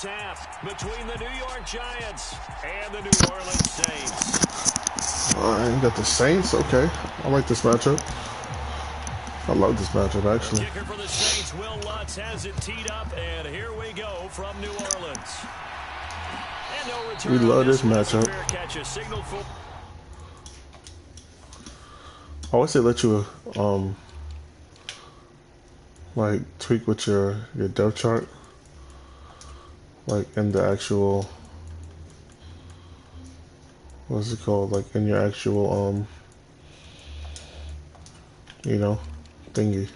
this half between the New York Giants and the New Orleans Saints. Alright, you got the Saints. Okay. I like this matchup. I love this matchup, actually. The kicker for the Saints, Will Lutz, has it teed up, and here we go from New Orleans. And no return. We love this matchup. I always say let you like tweak with your depth chart, like in the actual, what's it called, like in your actual you know, thingy.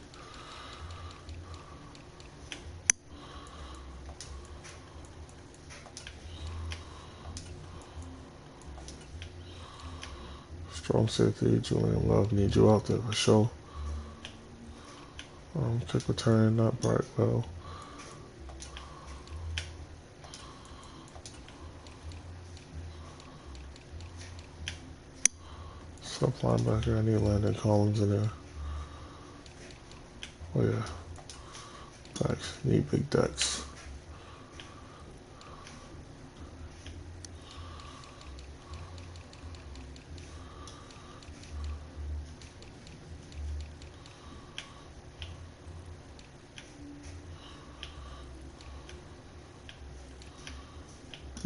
Strong safety, Julian Love, need you out there for sure. Kick return, not bright well. Sub linebacker, I need Landon Collins in there. Oh yeah. Thanks. Need big decks.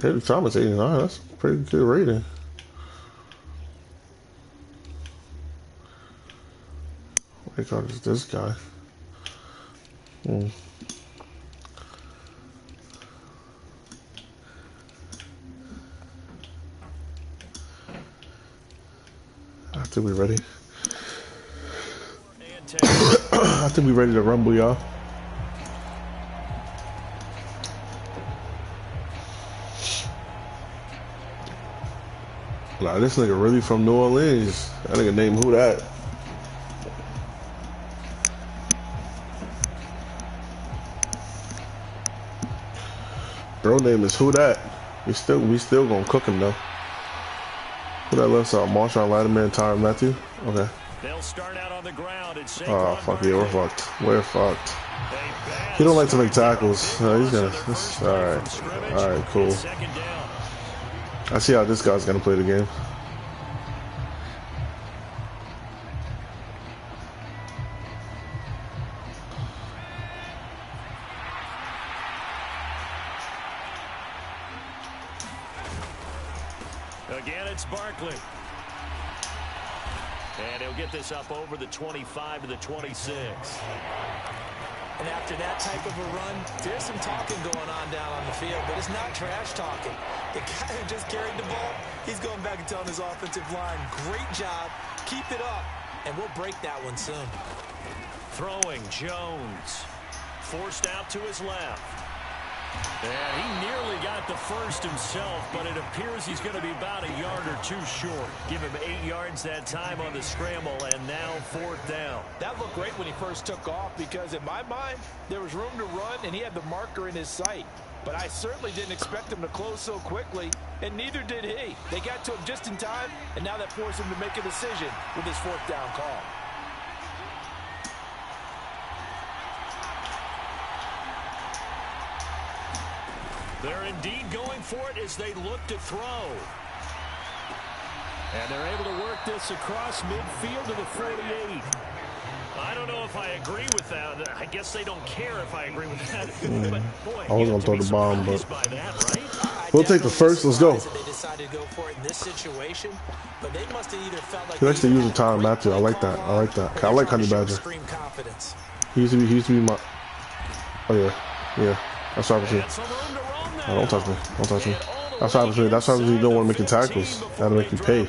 Every time it's 89, that's a pretty good rating. What card is this guy? I think we're ready. I think we're ready to rumble, y'all. Nah, this nigga really from New Orleans. That nigga named who that? Bro name is who that? We still gonna cook him though. Who that left side? Marshawn Lattimore, Tyrann Mathieu? Okay. They'll start out on the ground. Oh fuck yeah, we're fucked. We're fucked. He don't like to make tackles. He's gonna. Alright, cool. I see how this guy's gonna play the game. Again, it's Barkley. And he'll get this up over the 25 to the 26. And after that type of a run, there's some talking going on down on the field, but it's not trash talking. The guy who just carried the ball, he's going back and telling his offensive line, great job, keep it up, and we'll break that one soon. Throwing, Jones. Forced out to his left. And he nearly got the first himself, but it appears he's going to be about a yard or two short. Give him 8 yards that time on the scramble, and now 4th down. That looked great when he first took off because, in my mind, there was room to run, and he had the marker in his sight. But I certainly didn't expect him to close so quickly, and neither did he. They got to him just in time, and now that forced him to make a decision with his 4th down call. They're indeed going for it as they look to throw. And they're able to work this across midfield to the 48. I don't know if I agree with that. I guess they don't care if I agree with that. But boy, I was gonna throw the bomb, but that, right? we'll take the first. Let's go. They decided to go for it in this situation, but they must have either felt like He likes to use the Tyrann Mathieu. I like that. I like that. I like Honey Badger. He used to be my. Oh yeah. That's opportunity. Oh, don't touch me. Don't touch me. That's opportunity. That's opportunity. You don't want to make the tackles. That'll make you pay.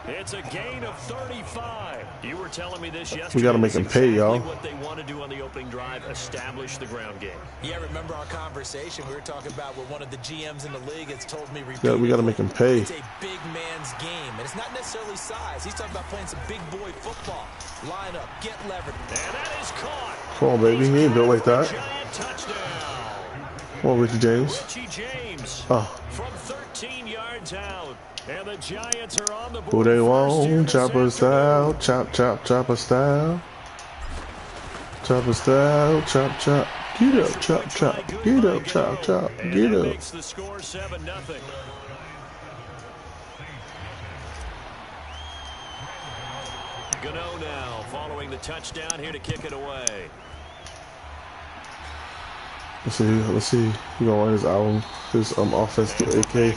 It's a gain of 35. You were telling me this yesterday. We got to make him pay, y'all. What they want to do on the opening drive, establish the ground game. Yeah, remember our conversation? We were talking about what one of the GMs in the league has told me repeatedly. Yeah, we got to make him pay. It's a big man's game, and it's not necessarily size. He's talking about playing some big boy football. Line up, get levered. And that is caught. Come on, baby. He ain't built like that. Touchdown. Come on, Richie James. Richie James. Oh. From 13 yards out. And the Giants are on the board. Who they want? Chopper style. Chop, chop, chopper style. Chopper style. Chop, chop. Get up, chop, chop. Get up, chop, chop. Get up. Makes the score 7-0. Gano now following the touchdown here to kick it away. Let's see. He gonna run his album, his offense through AK.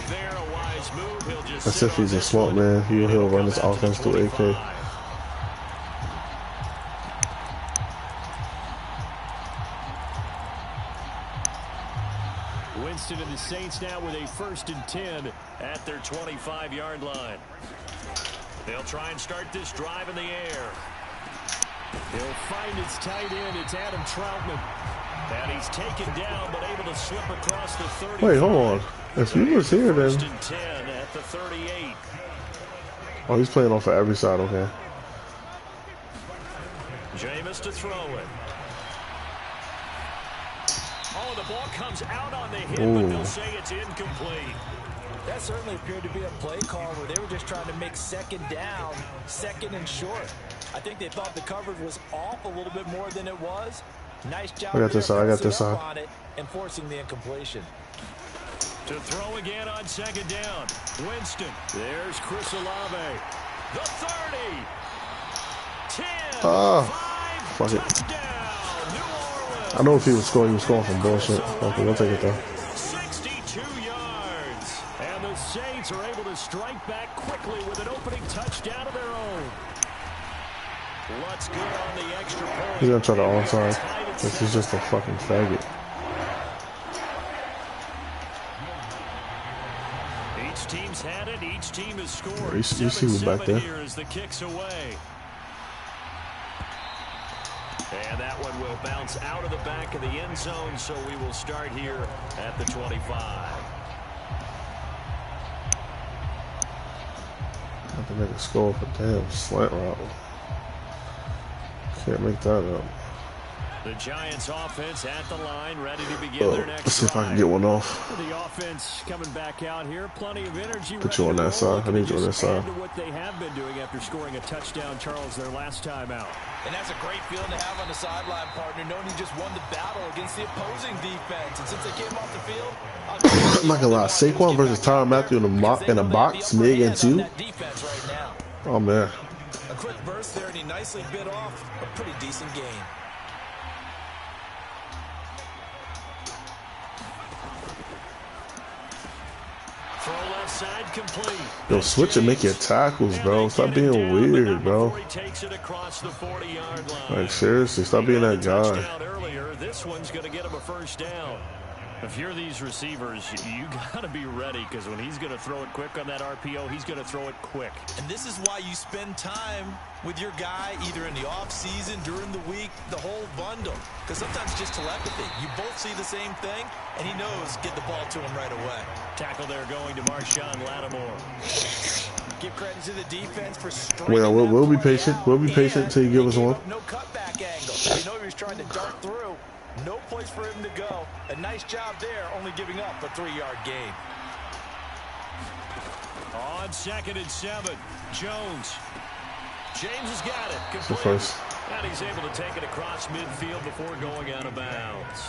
That's if he's a smart man. He'll run his offense through AK. Winston and the Saints now with a 1st and 10 at their 25-yard line. They'll try and start this drive in the air. He'll find his tight end. It's Adam Troutman. And he's taken down, but able to slip across the 30. Wait, hold on. If he was here, then. 1st and 10 at the 38. Oh, he's playing off of every side. Okay. Jameis to throw it. Oh, the ball comes out on the hit, but they'll say it's incomplete. That certainly appeared to be a play call where they were just trying to make 2nd down, 2nd and short. I think they thought the coverage was off a little bit more than it was. Nice job. I got this side. I got this side. On it and forcing the incompletion. To throw again on 2nd down. Winston. There's Chris Olave. The 30. 10. 5. Fuck it. Touchdown. New Orleans. I know if he was scoring from bullshit. Okay, we'll take it though. 62 yards. And the Saints are able to strike back quickly with an opening touchdown of their own. Let's go on the extra point. He's gonna try the onside. This is just a fucking faggot. Each team's had it. Each team has scored. You see who's back there. Here as the kick's away. And that one will bounce out of the back of the end zone, so we will start here at the 25. Have to make a score for damn slant route. Can't make that up. The Giants offense at the line, ready to begin their next Let's see if I can drive. get one off. The offense coming back out here, plenty of energy. Put you on that side. I need you on that side. What they have been doing after scoring a touchdown, Charles, their last time out. And that's a great feeling to have on the sideline, partner, knowing you just won the battle against the opposing defense. And since they came off the field, I'm not gonna lie, Saquon versus Tyrann Mathieu in a box, MIG and 2. Oh man. A quick burst there, and he nicely bit off a pretty decent game. Throw left side complete. Yo, switch and make your tackles, bro. Stop being weird, bro. He takes it across the 40-yard line. Like seriously, stop being that guy. Earlier, this one's going to get him a 1st down. If you're these receivers, you got to be ready, because when he's going to throw it quick on that RPO, he's going to throw it quick. And this is why you spend time with your guy either in the offseason, during the week, the whole bundle. Because sometimes it's just telepathy. You both see the same thing, and he knows get the ball to him right away. Tackle there going to Marshawn Lattimore. Give credit to the defense for Well, we'll be patient. We'll be patient until you give us one. No cutback angle. You know he was trying to dart through. No place for him to go. A nice job there, only giving up a 3-yard gain. On 2nd and 7, Jones. James has got it. The first. And he's able to take it across midfield before going out of bounds.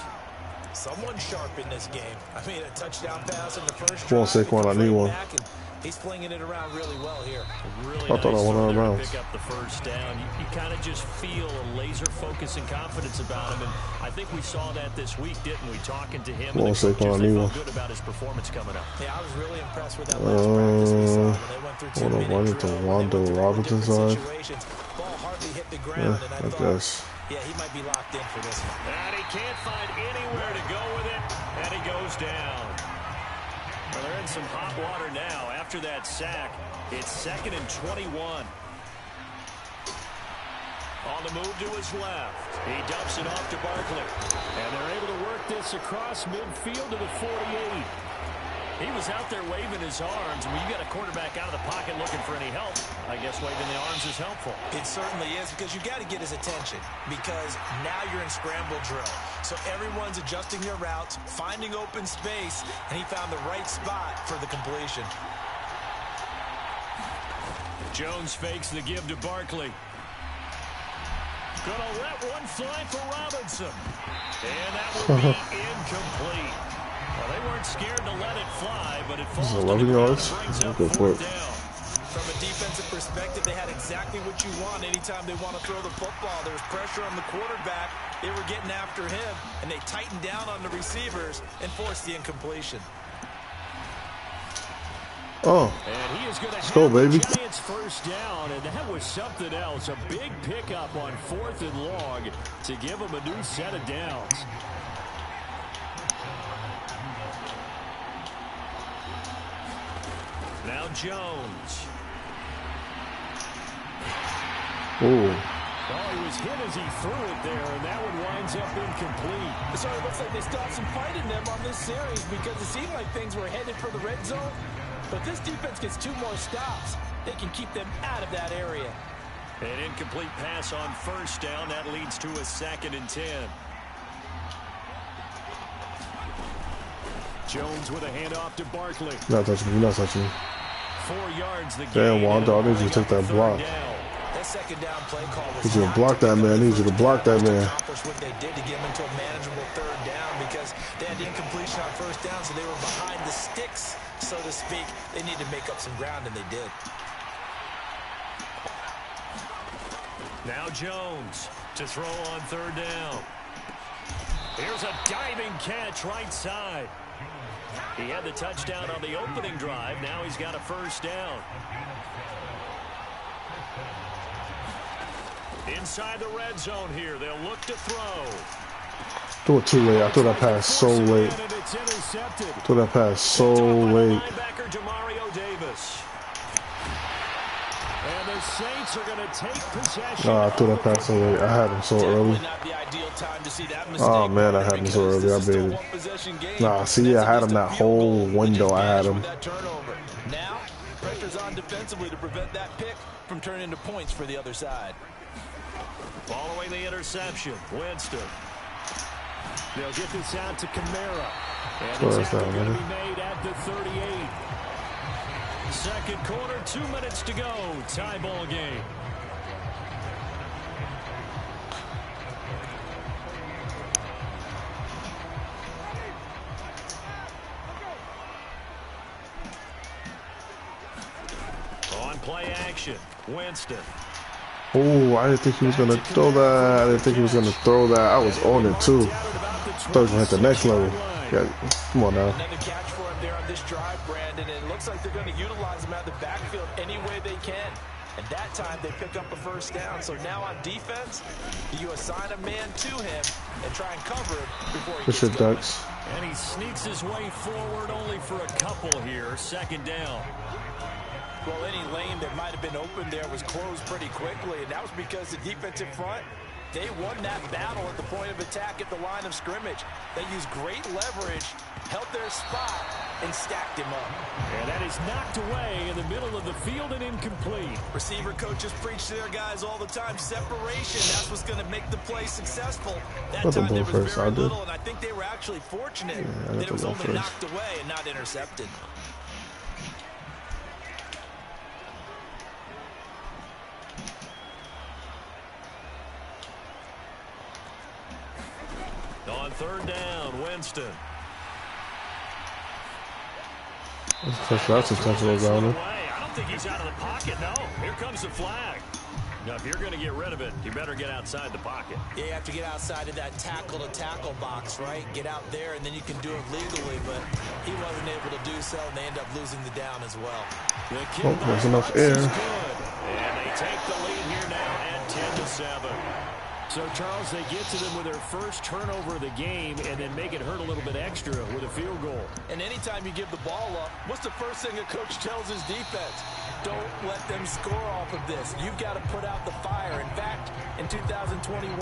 Someone sharp in this game. I mean, a touchdown pass in the first Come on, Saquon, I need one. He's flinging it around really well here. Really I thought I went out of bounds. Pick up the 1st down. You kind of just feel a laser focus and confidence about him, and I think we saw that this week, didn't we? Talking to him, Come on, Saquon, I need one. Good about his performance coming up. Yeah, I was really impressed with that last practice we saw when they went through 2 minutes. Run it to Rondo Robinson's side. Ball hardly hit the ground, and I guess. Yeah, he might be locked in for this one. And he can't find anywhere to go with it, and he goes down. Well, they're in some hot water now. After that sack, it's 2nd and 21. On the move to his left. He dumps it off to Barkley. And they're able to work this across midfield to the 48. He was out there waving his arms. When you got a quarterback out of the pocket looking for any help, I guess waving the arms is helpful. It certainly is, because you got to get his attention, because now you're in scramble drill. So everyone's adjusting their routes, finding open space, and he found the right spot for the completion. Jones fakes the give to Barkley. Gonna let one fly for Robinson. And that will be incomplete. Well, they weren't scared to let it fly, but it falls to 11 yards. Go for it. down. From a defensive perspective, they had exactly what you want anytime they want to throw the football. There was pressure on the quarterback. They were getting after him, and they tightened down on the receivers and forced the incompletion. Oh, and he is going to let's go, baby. Giants first down, and that was something else. A big pickup on 4th and long to give them a new set of downs. Now Jones. Ooh. Oh, he was hit as he threw it there, and that one winds up incomplete. So it looks like they still have some fight in them on this series because it seemed like things were headed for the red zone. But this defense gets 2 more stops. They can keep them out of that area. An incomplete pass on first down. That leads to a 2nd and 10. Jones with a handoff to Barkley. Not touching me, not touching me. 4 yards the Damn, gain. Wanda, I need you to take that block. That second down play call was I need you to block that man. I need you to block that man. accomplish what they did to get him into a manageable 3rd down because they had the incompletion on first down, so they were behind the sticks, so to speak. They needed to make up some ground, and they did. Now Jones to throw on 3rd down. Here's a diving catch right side. He had the touchdown on the opening drive. Now he's got a first down. Inside the red zone here. They'll look to throw. Threw it too late. I threw that pass so late. Threw that pass so late. And the Saints are going to take possession. Nah, I threw that pass so late. I had him so early. Oh man, I had him so early. I baited. Nah, see, I had him that whole window. I had him. Now, pressure's on defensively to prevent that pick from turning into points for the other side. Following the interception, Winston. They'll get this out to Kamara. And it's going to be made at the 38. 2nd quarter, 2 minutes to go. Tie ball game. On play action, Winston. Oh, I didn't think he was going to throw that. I didn't think he was going to throw that. I was on it, too. I thought he was going to hit the next level. Yeah, come on now. Another catch for him there on this drive, Brandon. And it looks like they're going to utilize him out of the backfield any way they can. And that time, they pick up a first down. So now on defense, you assign a man to him and try and cover him before he gets going. Ducks. And he sneaks his way forward only for a couple here. 2nd down. Well, any lane that might have been open there was closed pretty quickly, and that was because the defensive front, they won that battle at the point of attack at the line of scrimmage. They used great leverage, held their spot, and stacked him up. And that is knocked away in the middle of the field and incomplete. Receiver coaches preach to their guys all the time, separation. That's what's going to make the play successful. That time there was very little, and I think they were actually fortunate that it was only knocked away and not intercepted. On 3rd down, Winston. That's a touchdown, Downer. I don't think he's out of the pocket, no. Here comes the flag. Now, if you're going to get rid of it, you better get outside the pocket. Yeah, you have to get outside of that tackle-to-tackle box, right? Get out there, and then you can do it legally, but he wasn't able to do so, and they end up losing the down as well. Oh, there's enough air. And they take the lead here now at 10-7. So, Charles, they get to them with their first turnover of the game and then make it hurt a little bit extra with a field goal. And anytime you give the ball up, what's the first thing a coach tells his defense? Don't let them score off of this. You've got to put out the fire. In fact, in 2021,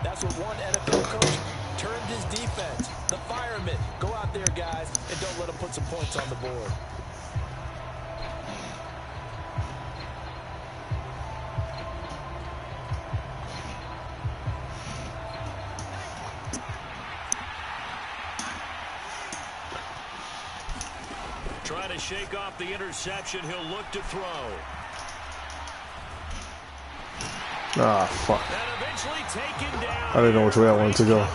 that's what one NFL coach termed his defense. The firemen. Go out there, guys, and don't let them put some points on the board. Trying to shake off the interception. He'll look to throw. Ah, fuck. And eventually taken down. I didn't know which way I wanted to go.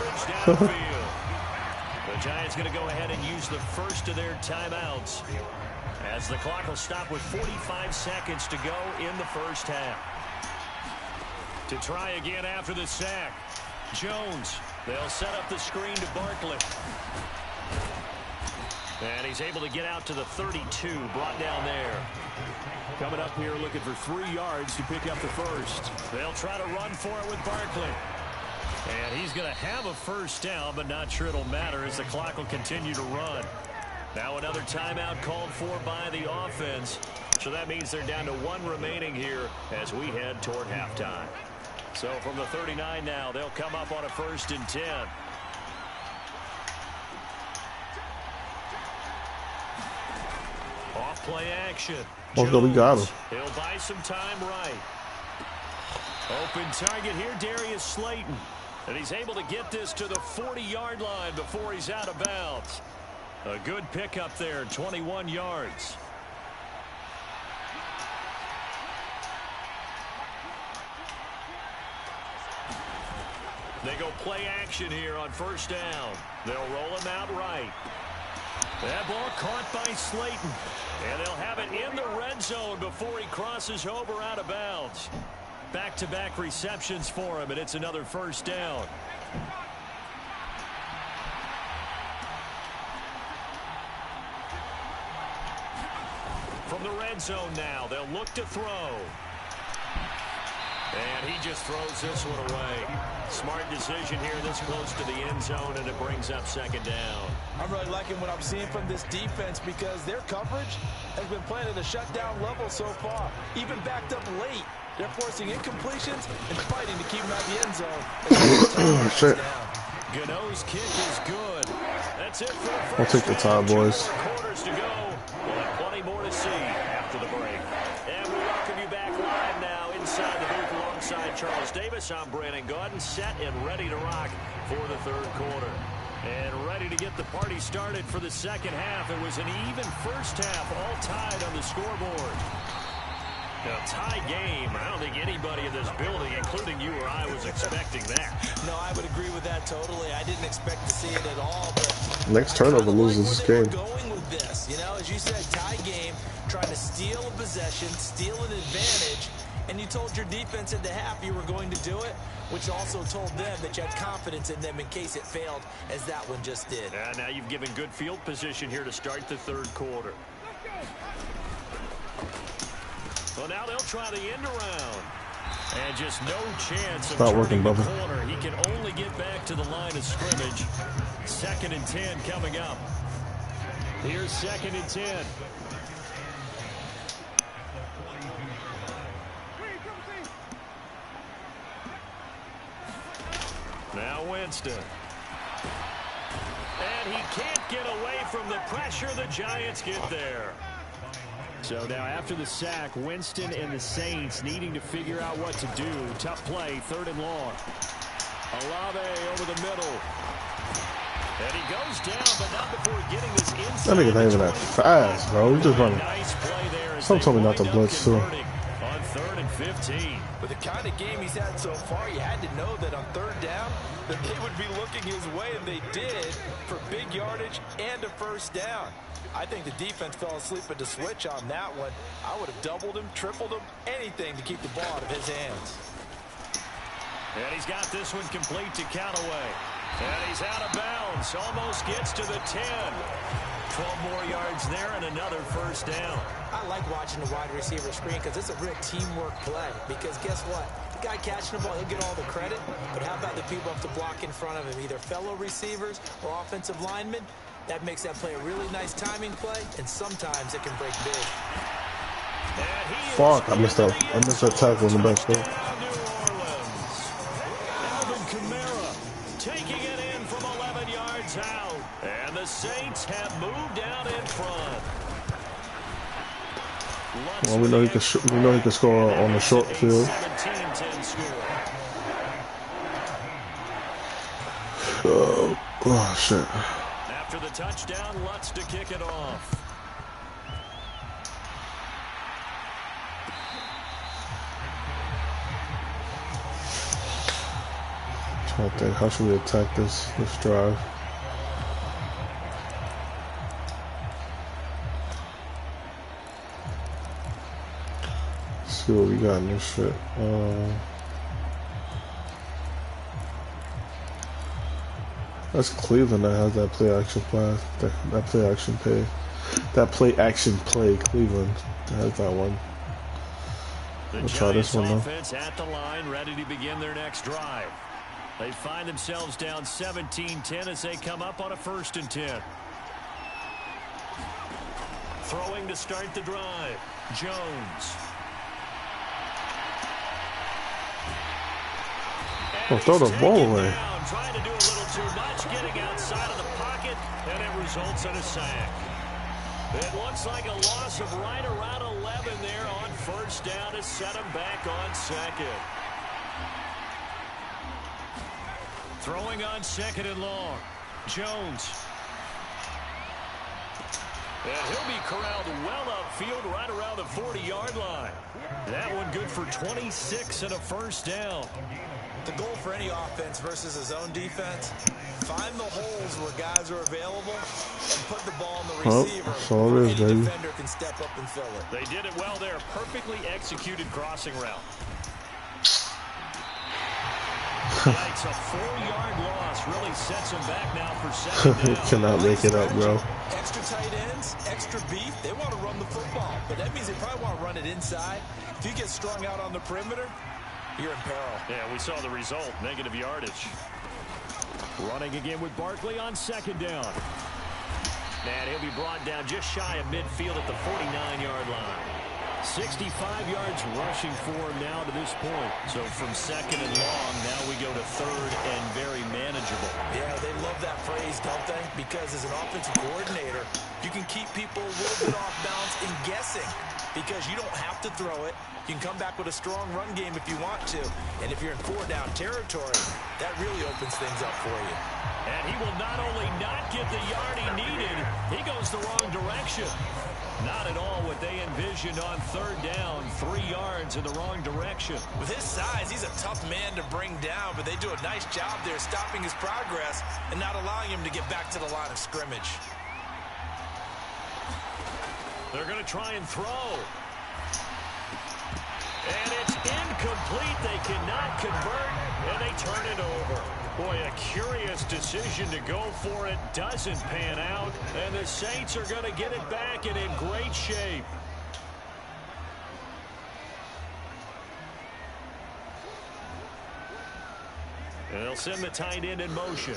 The Giants going to go ahead and use the first of their timeouts, as the clock will stop with 45 seconds to go in the first half. To try again after the sack, Jones. They'll set up the screen to Barkley. And he's able to get out to the 32, brought down there. Coming up here looking for 3 yards to pick up the first. They'll try to run for it with Barkley. And he's going to have a first down, but not sure it'll matter as the clock will continue to run. Now another timeout called for by the offense. So that means they're down to 1 remaining here as we head toward halftime. So from the 39 now, they'll come up on a 1st and 10. Off play action. Let's go, we got him. He'll buy some time right. Open target here, Darius Slayton. And he's able to get this to the 40-yard line before he's out of bounds. A good pickup there, 21 yards. They go play action here on 1st down. They'll roll him out right. That ball caught by Slayton. And they'll have it in the red zone before he crosses over out of bounds. Back-to-back receptions for him, and it's another 1st down. From the red zone now, they'll look to throw. And he just throws this one away. Smart decision here this close to the end zone, and it brings up 2nd down. I'm really liking what I'm seeing from this defense because their coverage has been playing at a shutdown level so far. Even backed up late, they're forcing incompletions and fighting to keep them out of the end zone. Shit. Gano's kick is good. That's it for the first. I'll take the time, boys. Quarters to go. We'll have plenty more to see after the break. And we welcome you back live now inside the booth alongside Charles Davis. I'm Brandon Gaudin, set and ready to rock for the 3rd quarter. And ready to get the party started for the 2nd half. It was an even first half, all tied on the scoreboard. A tie game. I don't think anybody in this building, including you or I, was expecting that. No, I would agree with that totally. I didn't expect to see it at all. But next turnover loses this game. Going with this, you know, as you said, tie game, trying to steal a possession, steal an advantage, and you told your defense at the half you were going to do it, which also told them that you had confidence in them in case it failed, as that one just did. Now you've given good field position here to start the 3rd quarter. Well, now they'll try the end around. And just no chance of turning the corner. He can only get back to the line of scrimmage. 2nd and 10 coming up. Here's 2nd and 10. Now Winston. And he can't get away from the pressure. The Giants get there. So now after the sack, Winston and the Saints needing to figure out what to do. Tough play, 3rd and long. Olave over the middle. And he goes down, but not before getting this inside. That nigga's not even that fast, bro. He just running. Nice play there. Some told me not to blitz, too. On 3rd and 15. With the kind of game he's had so far, you had to know that on 3rd down, that they would be looking his way, and they did, for big yardage and a 1st down. I think the defense fell asleep at the switch on that one. I would have doubled him, tripled him, anything to keep the ball out of his hands. And he's got this one complete to Callaway. And he's out of bounds. Almost gets to the 10. 12 more yards there and another 1st down. I like watching the wide receiver screen because it's a real teamwork play. Because guess what? The guy catching the ball, he'll get all the credit. But how about the people have to block in front of him, either fellow receivers or offensive linemen? That makes that play a really nice timing play, and sometimes it can break big. Fuck, I missed that tackle in the backfield. Alvin Kamara taking it in from 11 yards out. And the Saints have moved out in front. Well, we know he can score on the short field. Oh shit. After the touchdown, Lutz to kick it off. I think, how should we attack this drive? Let's see what we got in this shit. That's Cleveland that has that play action play. That play action play. That play action play. Cleveland has that one. We'll try this one though. Offense at the line, ready to begin their next drive. They find themselves down 17-10 as they come up on a 1st and 10. Throwing to start the drive, Jones. Oh, throw the ball away. Trying to do a little too much, getting outside of the pocket, and it results in a sack. It looks like a loss of right around 11 there on 1st down to set him back on 2nd. Throwing on 2nd and long, Jones. And he'll be corralled well upfield right around the 40-yard line. That one good for 26 and a 1st down. The goal for any offense versus a zone defense, find the holes where guys are available and put the ball on the receiver. So any defender can step up and fill it. They did it well there. Perfectly executed crossing route. It's a 4-yard loss. Really sets him back now for 2nd down. Cannot make it up, bro. Extra tight ends, extra beef. They want to run the football, but that means they probably want to run it inside. If you get strung out on the perimeter, you're in peril. Yeah, we saw the result. Negative yardage. Running again with Barkley on 2nd down. And he'll be brought down just shy of midfield at the 49-yard line. 65 yards rushing for him now to this point. So from 2nd and long, now we go to 3rd and very manageable. Yeah, they love that phrase, don't they? Because as an offensive coordinator, you can keep people a little bit off balance and guessing. Because you don't have to throw it. You can come back with a strong run game if you want to. And if you're in 4-down territory, that really opens things up for you. And he will not only not get the yard he needed, he goes the wrong direction. Not at all what they envisioned on 3rd down. 3 yards in the wrong direction. With his size, he's a tough man to bring down, but they do a nice job there stopping his progress and not allowing him to get back to the line of scrimmage. They're going to try and throw. And it's incomplete. They cannot convert, and they turn it over. Boy, a curious decision to go for it. Doesn't pan out, and the Saints are going to get it back and in great shape. And they'll send the tight end in motion.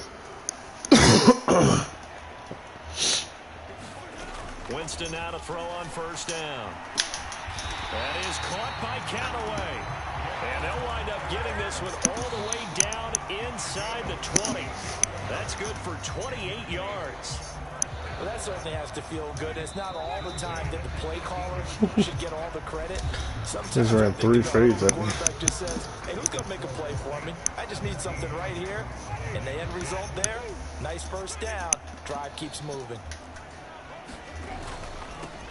Winston now to throw on 1st down. That is caught by Callaway. And they'll wind up getting this one all the way down inside the 20. That's good for 28 yards. Well, that certainly has to feel good. It's not all the time that the play caller should get all the credit. Sometimes he ran 3 fades at me. Just says, hey, who's going to make a play for me? I just need something right here. And the end result there, nice 1st down. Drive keeps moving.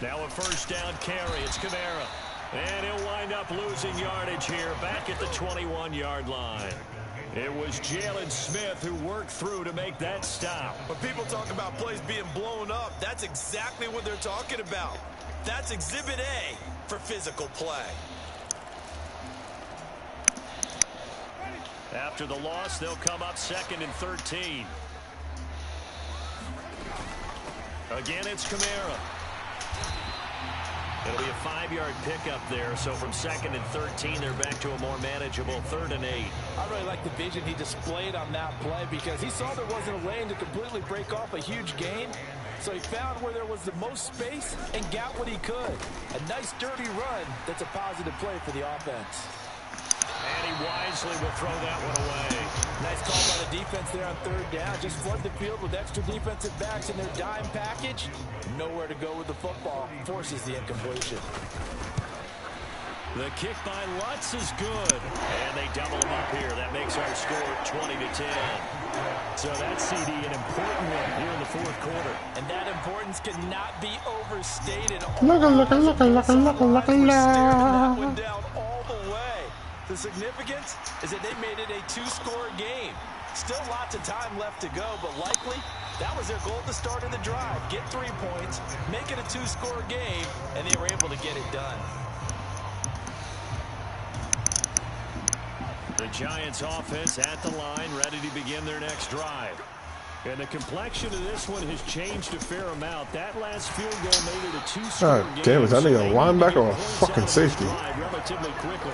Now a 1st down carry. It's Kamara. And he'll wind up losing yardage here back at the 21-yard line. It was Jalen Smith who worked through to make that stop. When people talk about plays being blown up, that's exactly what they're talking about. That's Exhibit A for physical play. After the loss, they'll come up 2nd and 13. Again, it's Kamara. It'll be a 5-yard pickup there, so from 2nd and 13, they're back to a more manageable 3rd and 8. I really like the vision he displayed on that play because he saw there wasn't a lane to completely break off a huge gain. So he found where there was the most space and got what he could. A nice, dirty run that's a positive play for the offense. And he wisely will throw that one away. Nice call by the defense there on 3rd down. Just flood the field with extra defensive backs in their dime package. Nowhere to go with the football. Forces the incompletion. The kick by Lutz is good. And they double him up here. That makes our score 20-10. So that CD, an important one here in the 4th quarter. And that importance cannot be overstated. Look. That one down all the way. The significance is that they made it a 2-score game. Still lots of time left to go, but likely that was their goal at the start of the drive. Get 3 points, make it a 2-score game, and they were able to get it done. The Giants offense at the line, ready to begin their next drive. And the complexion of this one has changed a fair amount. That last field goal made it a 2-score game. Damn, is that nigga a linebacker or a fucking safety? Relatively quickly.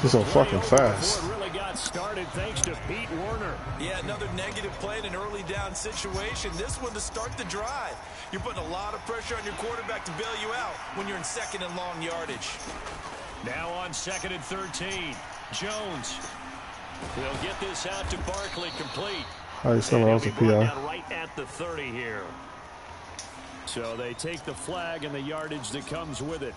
He's so fucking fast. Really got started thanks to Pete Werner. Yeah, another negative play in an early down situation. This one to start the drive. You're putting a lot of pressure on your quarterback to bail you out when you're in second and long yardage. Now on 2nd and 13. Jones will get this out to Barkley complete. Oh, he's someone else a PI. Right at the 30 here. So they take the flag and the yardage that comes with it.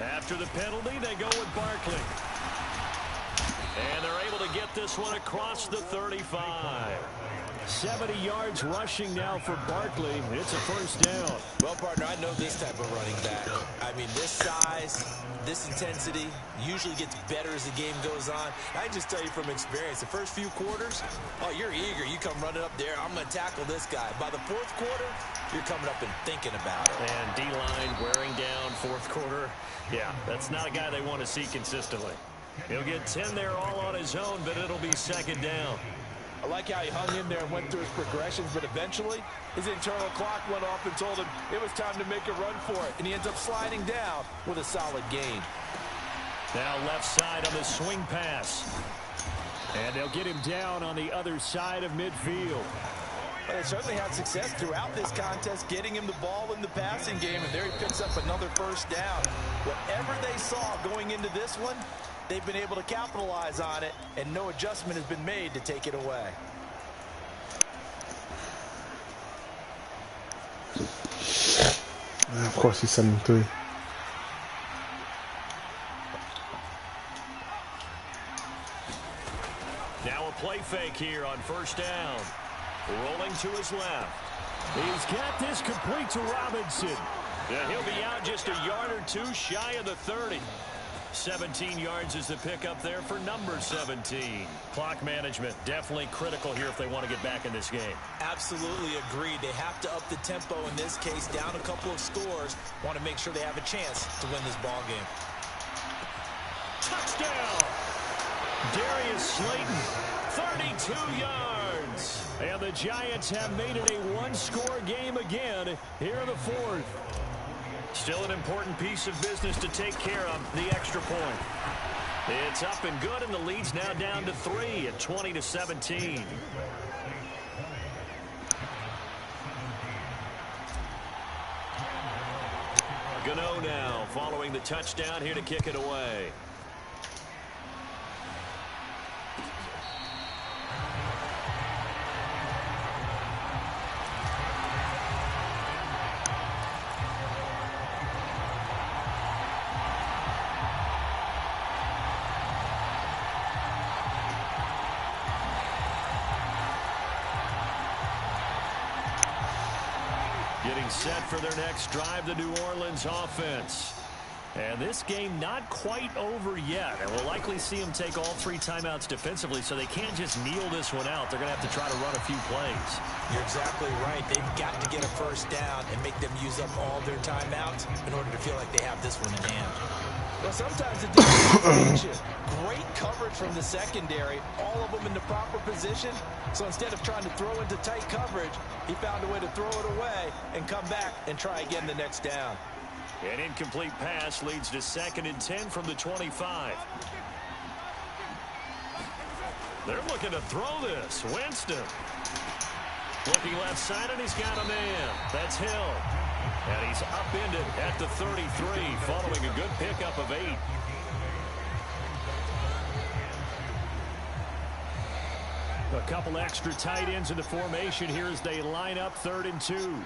After the penalty, they go with Barkley. And they're able to get this one across the 35. 70 yards rushing now for Barkley. It's a first down. Well, partner, I know this type of running back. I mean, this size, this intensity usually gets better as the game goes on. I can just tell you from experience, the first few quarters, oh, you're eager. You come running up there, I'm going to tackle this guy. By the 4th quarter, you're coming up and thinking about it. And D-line wearing down 4th quarter. Yeah, that's not a guy they want to see consistently. He'll get 10 there all on his own, but it'll be 2nd down. I like how he hung in there and went through his progressions, but eventually his internal clock went off and told him it was time to make a run for it, and he ends up sliding down with a solid gain. Now left side on the swing pass. And they'll get him down on the other side of midfield. Well, they certainly had success throughout this contest, getting him the ball in the passing game, and there he picks up another first down. Whatever they saw going into this one, they've been able to capitalize on it, and no adjustment has been made to take it away. Of course, he's 7-3. Now a play fake here on first down. Rolling to his left. He's got this complete to Robinson. Yeah, he'll be out just a yard or two shy of the 30. 17 yards is the pickup there for number 17. Clock management definitely critical here if they want to get back in this game. Absolutely agreed. They have to up the tempo in this case, down a couple of scores. Want to make sure they have a chance to win this ball game. Touchdown! Darius Slayton, 32 yards. And the Giants have made it a one-score game again here in the 4th. Still an important piece of business to take care of, the extra point. It's up and good, and the lead's now down to 3 at 20-17. Gano now following the touchdown here to kick it away. Getting set for their next drive, the New Orleans offense. And this game not quite over yet. And we'll likely see them take all 3 timeouts defensively, so they can't just kneel this one out. They're going to have to try to run a few plays. You're exactly right. They've got to get a first down and make them use up all their timeouts in order to feel like they have this one in hand. Well, sometimes it doesn't. Great coverage from the secondary, all of them in the proper position. So instead of trying to throw into tight coverage, he found a way to throw it away and come back and try again the next down. An incomplete pass leads to 2nd and 10 from the 25. They're looking to throw this. Winston. Looking left side, and he's got a man. That's Hill. And he's upended at the 33, following a good pickup of 8. A couple extra tight ends in the formation here as they line up 3rd and 2.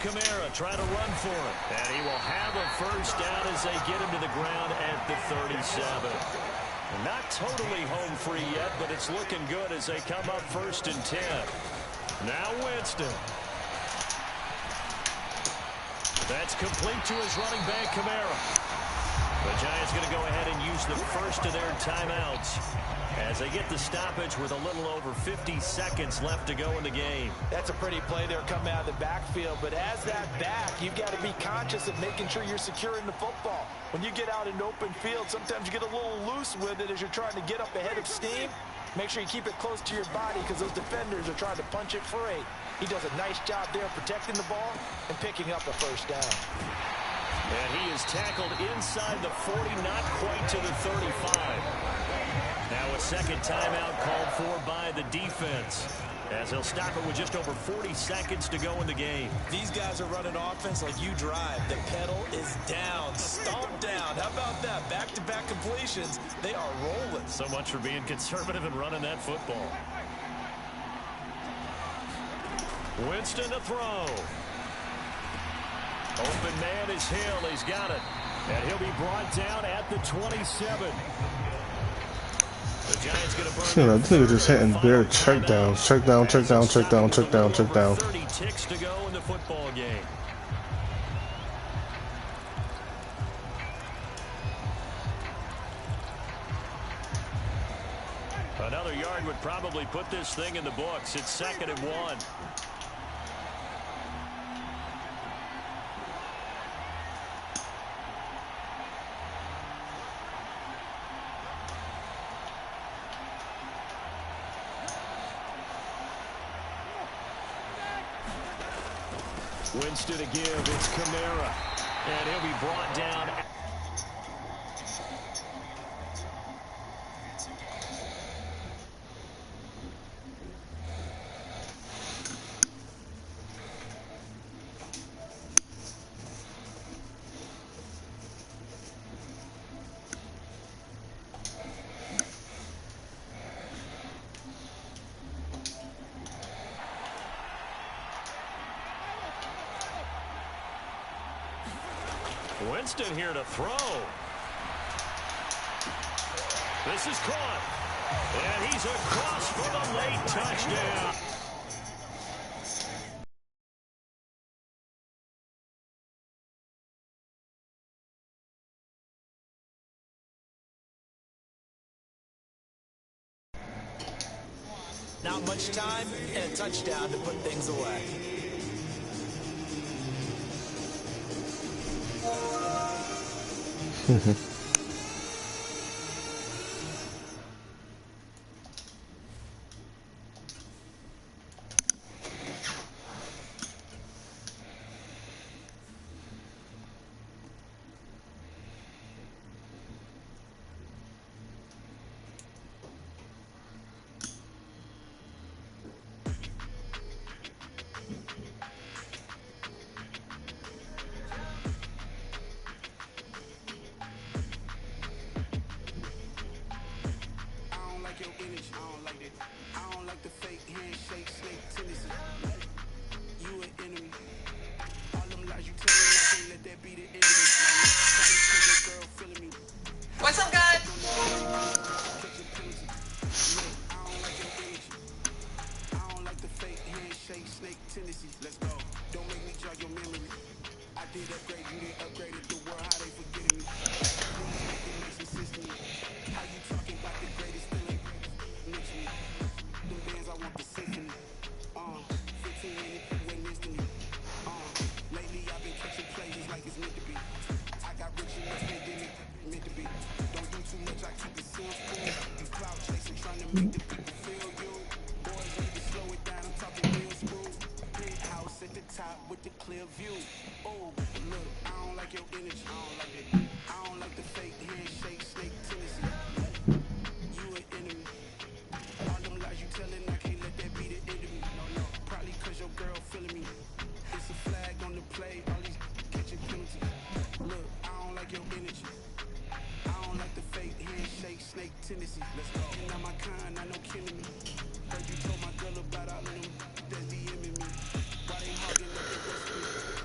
Kamara trying to run for it. And he will have a first down as they get him to the ground at the 37. Not totally home free yet, but it's looking good as they come up 1st and 10. Now Winston. That's complete to his running back, Kamara. The Giants going to go ahead and use the first of their timeouts as they get the stoppage with a little over 50 seconds left to go in the game. That's a pretty play there coming out of the backfield, but as that back, you've got to be conscious of making sure you're securing the football. When you get out in open field, sometimes you get a little loose with it as you're trying to get up ahead of steam. Make sure you keep it close to your body because those defenders are trying to punch it free. He does a nice job there protecting the ball and picking up a first down. And he is tackled inside the 40, not quite to the 35. Now a second timeout called for by the defense, as they'll stop it with just over 40 seconds to go in the game. These guys are running offense like you drive. The pedal is down, stomp down. How about that? Back-to-back completions. They are rolling. So much for being conservative and running that football. Winston to throw. Open man is Hill. He's got it. And he'll be brought down at the 27. The Giants going to burn. This nigga just hitting bare check down, check down, check down, check down, check down, check down. 30 ticks to go in the football game. Another yard would probably put this thing in the books. It's 2nd and 1. Winston to give. It's Kamara. And he'll be brought down. Winston here to throw. This is caught. And he's across for the late touchdown. Not much time and a touchdown to put things away. What's up, guys? Let's go. Don't make me jog your memory. I did upgrade, you did upgrade it. The world, how they forgetting me. It makes it sense to me. How you talking about the greatest still ain't mention me. Them bands, I want the symphony. 15 minutes, went instantly. Lately I've been catching plays like it's meant to be. I got rich in this pandemic, meant to be. Don't do too much, I keep it simple. You cloud chasing, trying to make the people feel you. Boys need to slow it down, I'm talking real smooth. Big house at the top with the clear view. Oh, look, I don't like your energy. I don't like it. I don't like the fake handshake, snake tendency. You an enemy. All them lies you telling, I can't let that be the enemy. No, probably cause your girl feeling me. It's a flag on the play, all these catching penalties. Look, I don't like your energy. I don't like the fake handshake, snake tendency. Let's go. You're not my kind, I know killing me. Heard you told my girl about all of them that's DMing me. Why they hogging up the rest of me?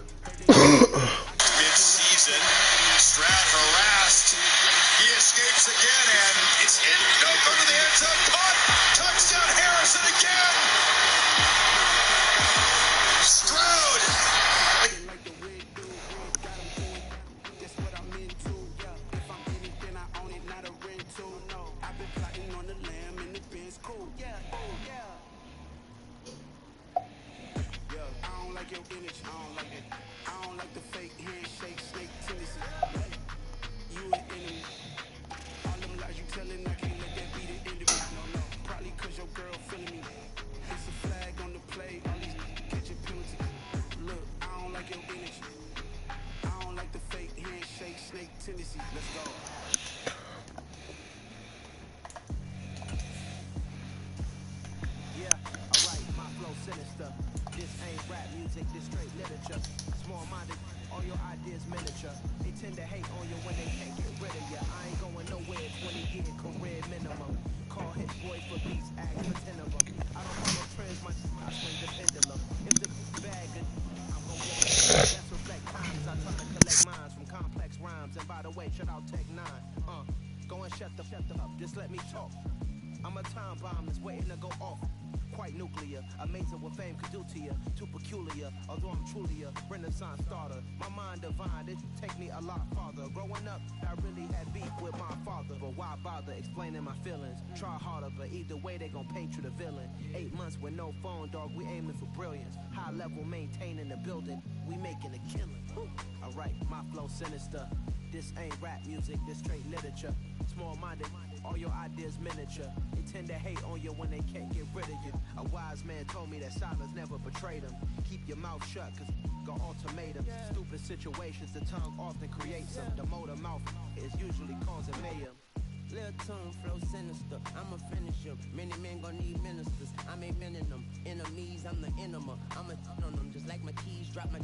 career minimum. Call hit boy for beats, ask for 10 of them. I don't follow trends, I swing the pendulum. If the bag good, I'm gon' give a let's reflect times. I try to collect minds from complex rhymes. And by the way, shout out Tech 9. Go and shut the up, just let me talk. I'm a time bomb that's waiting to go off. Quite nuclear, amazing what fame could do to you. Too peculiar, although I'm truly a renaissance starter. My mind divine, it take me a lot farther. Growing up, I really had beef with my father. But why bother explaining my feelings? Try harder, but either way they gon' paint you the villain. 8 months with no phone, dog, we aiming for brilliance. High level maintaining the building, we making a killing. Alright, my flow sinister. This ain't rap music, this straight literature. Small-minded, all your ideas miniature. They tend to hate on you when they can't get rid of you. A wise man told me that silence never betrayed him. Keep your mouth shut, cause got ultimatums. Stupid situations, the tongue often creates them. The motor mouth is usually causing mayhem. Lil' tune, flow sinister, I'ma finish him. Many men gon' need ministers, I'm aiming them. Enemies, I'm the enema. I'ma on them, just like my keys, drop my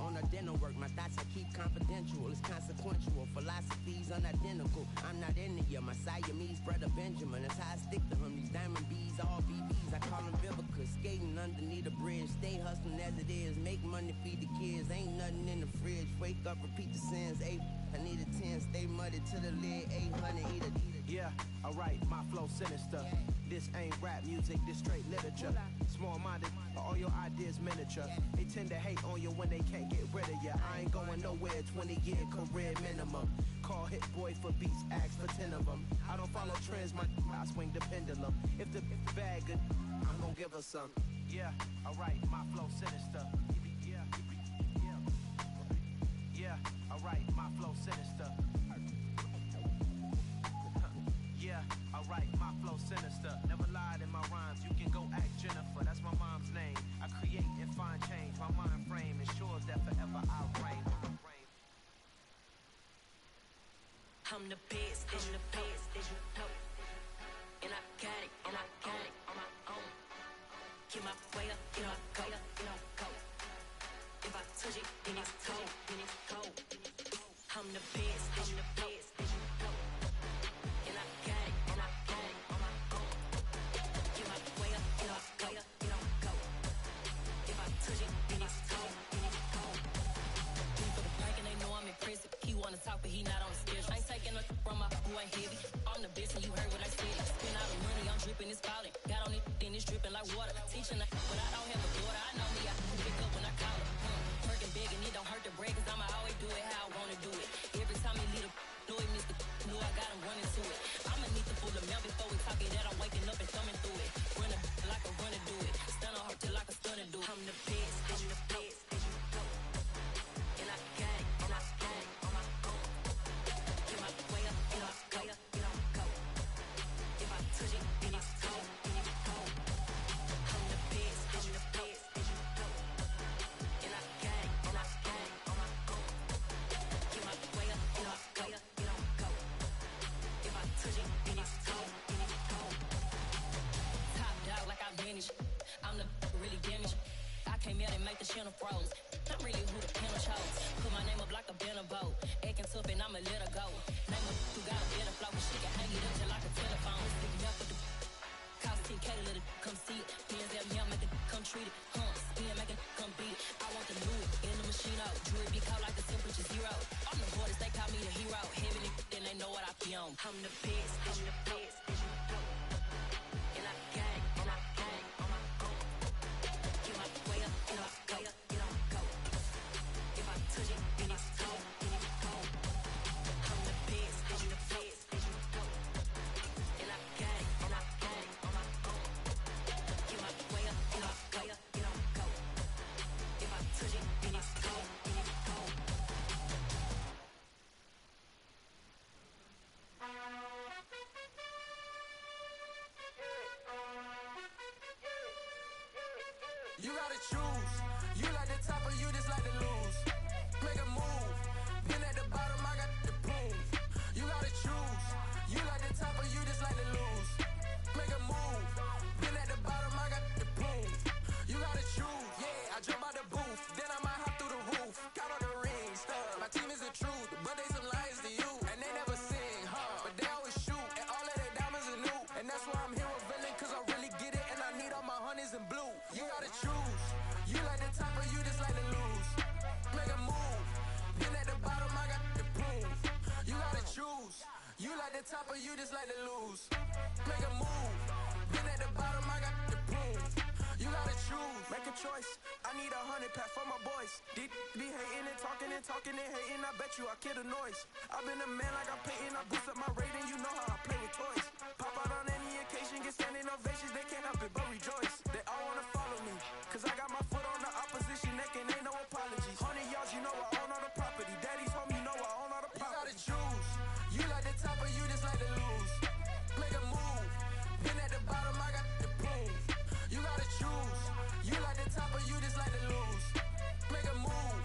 on a dinner work. My thoughts I keep confidential, it's consequential. Philosophies unidentical, I'm not into you. My Siamese brother Benjamin, that's how I stick to him. These diamond bees, all BBs, I call them Vivica. Skating underneath the bridge, stay hustling as it is. Make money, feed the kids, ain't nothing in the fridge. Wake up, repeat the sins, I need a 10, stay muddy to the lid, 800, eat a. Yeah, alright, my flow sinister. This ain't rap music, this straight literature. Small-minded, all your ideas miniature. They tend to hate on you when they can't get rid of you. I ain't going nowhere, 20-year career minimum. Call hit boy for beats, ask for 10 of them. I don't follow trends, I swing the pendulum. If the bag good, I'm gon' give her some. Yeah, alright, my flow sinister. Yeah, alright, my flow sinister. Yeah, alright, my flow sinister. Never lied in my rhymes, you can go ask Jennifer. That's my mom's name. I create and find change. My mind frame ensures that forever I'll reign. I'm the best, I'm the best, as you know. And I got it, on my own. Get my way up, you know, go. If I touch it, then it's cold. I'm the best, as you know. And I got it, on my own. Get my way up, you know, go. If I touch it, then it's cold. For the bike and they know I'm impressive. He wanna talk, but he not on the schedule. I ain't taking a from my who ain't heavy. I'm the best and you heard what I said. Spend all the money, I'm dripping, it's falling. Got on it, then it's dripping like water. Teaching her, but I don't have a daughter. I know me, I can pick up when I call her. Working big and it don't hurt the break, cause I'ma always do it how I wanna do it. Every time he lead a know it miss the know I got him running to it. I'ma need the full amount before we talk it that I'm waking up and thumbing through it. Running like a runner do it. Stun on her till like a stunner do it. I'm the best, I'm the best, as you know. And I got it, on my own. Get my way up, you know, go. If I touch it, then it's cold. I'm the best, I'm the best, as you know. And I got it, on my own. Get my way up, you know, go. If I touch it, then it's cold. Top dog like I vanished. I'm the really damaged. I came out and make the channel froze. I'm really who the panel chose. Put my name up like a banner boat. Acting tough and I'ma let her go. Name up who got a better flow. She can hang it up just like a telephone. Stick me up with the cost 10K to let it come see it. Hands at me, I make it come treat it. Spin, make it come beat it. I want the new in the machine out. Jewelry be cold like the temperature 0. I'm the hardest, they call me the hero. Heavy then they know what I be on. I'm the best, as you know. And I got it, on my own. Get my way up, you know, go. If I touch it, then it's cold. I'm the best, as you know. And I got it, on my own. Get my way up, you know, go. If I touch it, then it's cold. You gotta choose. You like the top or you just like to lose. Make a move. Pin at the bottom, I got the boom. You gotta choose. You like the top or you just like to lose. Make a move. Pin at the bottom, I got the boom. You gotta choose. Yeah, I jump out the booth. Then I might hop through the roof. Count on the rings, stuff. My team is the truth, but they some liars to you. And they never sing, huh? But they always shoot. And all of that top of you just like to lose. Make a move. Been at the bottom, I got the prove. You gotta choose, make a choice. I need 100 pack for my boys. Be hating and talking and hating. I bet you I kill the noise. I've been a man like I'm Peyton. I boost up my rating. You know how I play with toys. Pop out on any occasion, get standing ovations. They can't help it but rejoice. They all wanna follow me, cause I got my foot on the opposition neck and ain't no apologies. 100 yards, you know I own all the property. Daddy's home, you know I own all the property. You gotta choose. You like the top or you just like to lose. Make a move. Been at the bottom, I got the prove. You gotta choose. You like the top or you just like to lose. Make a move.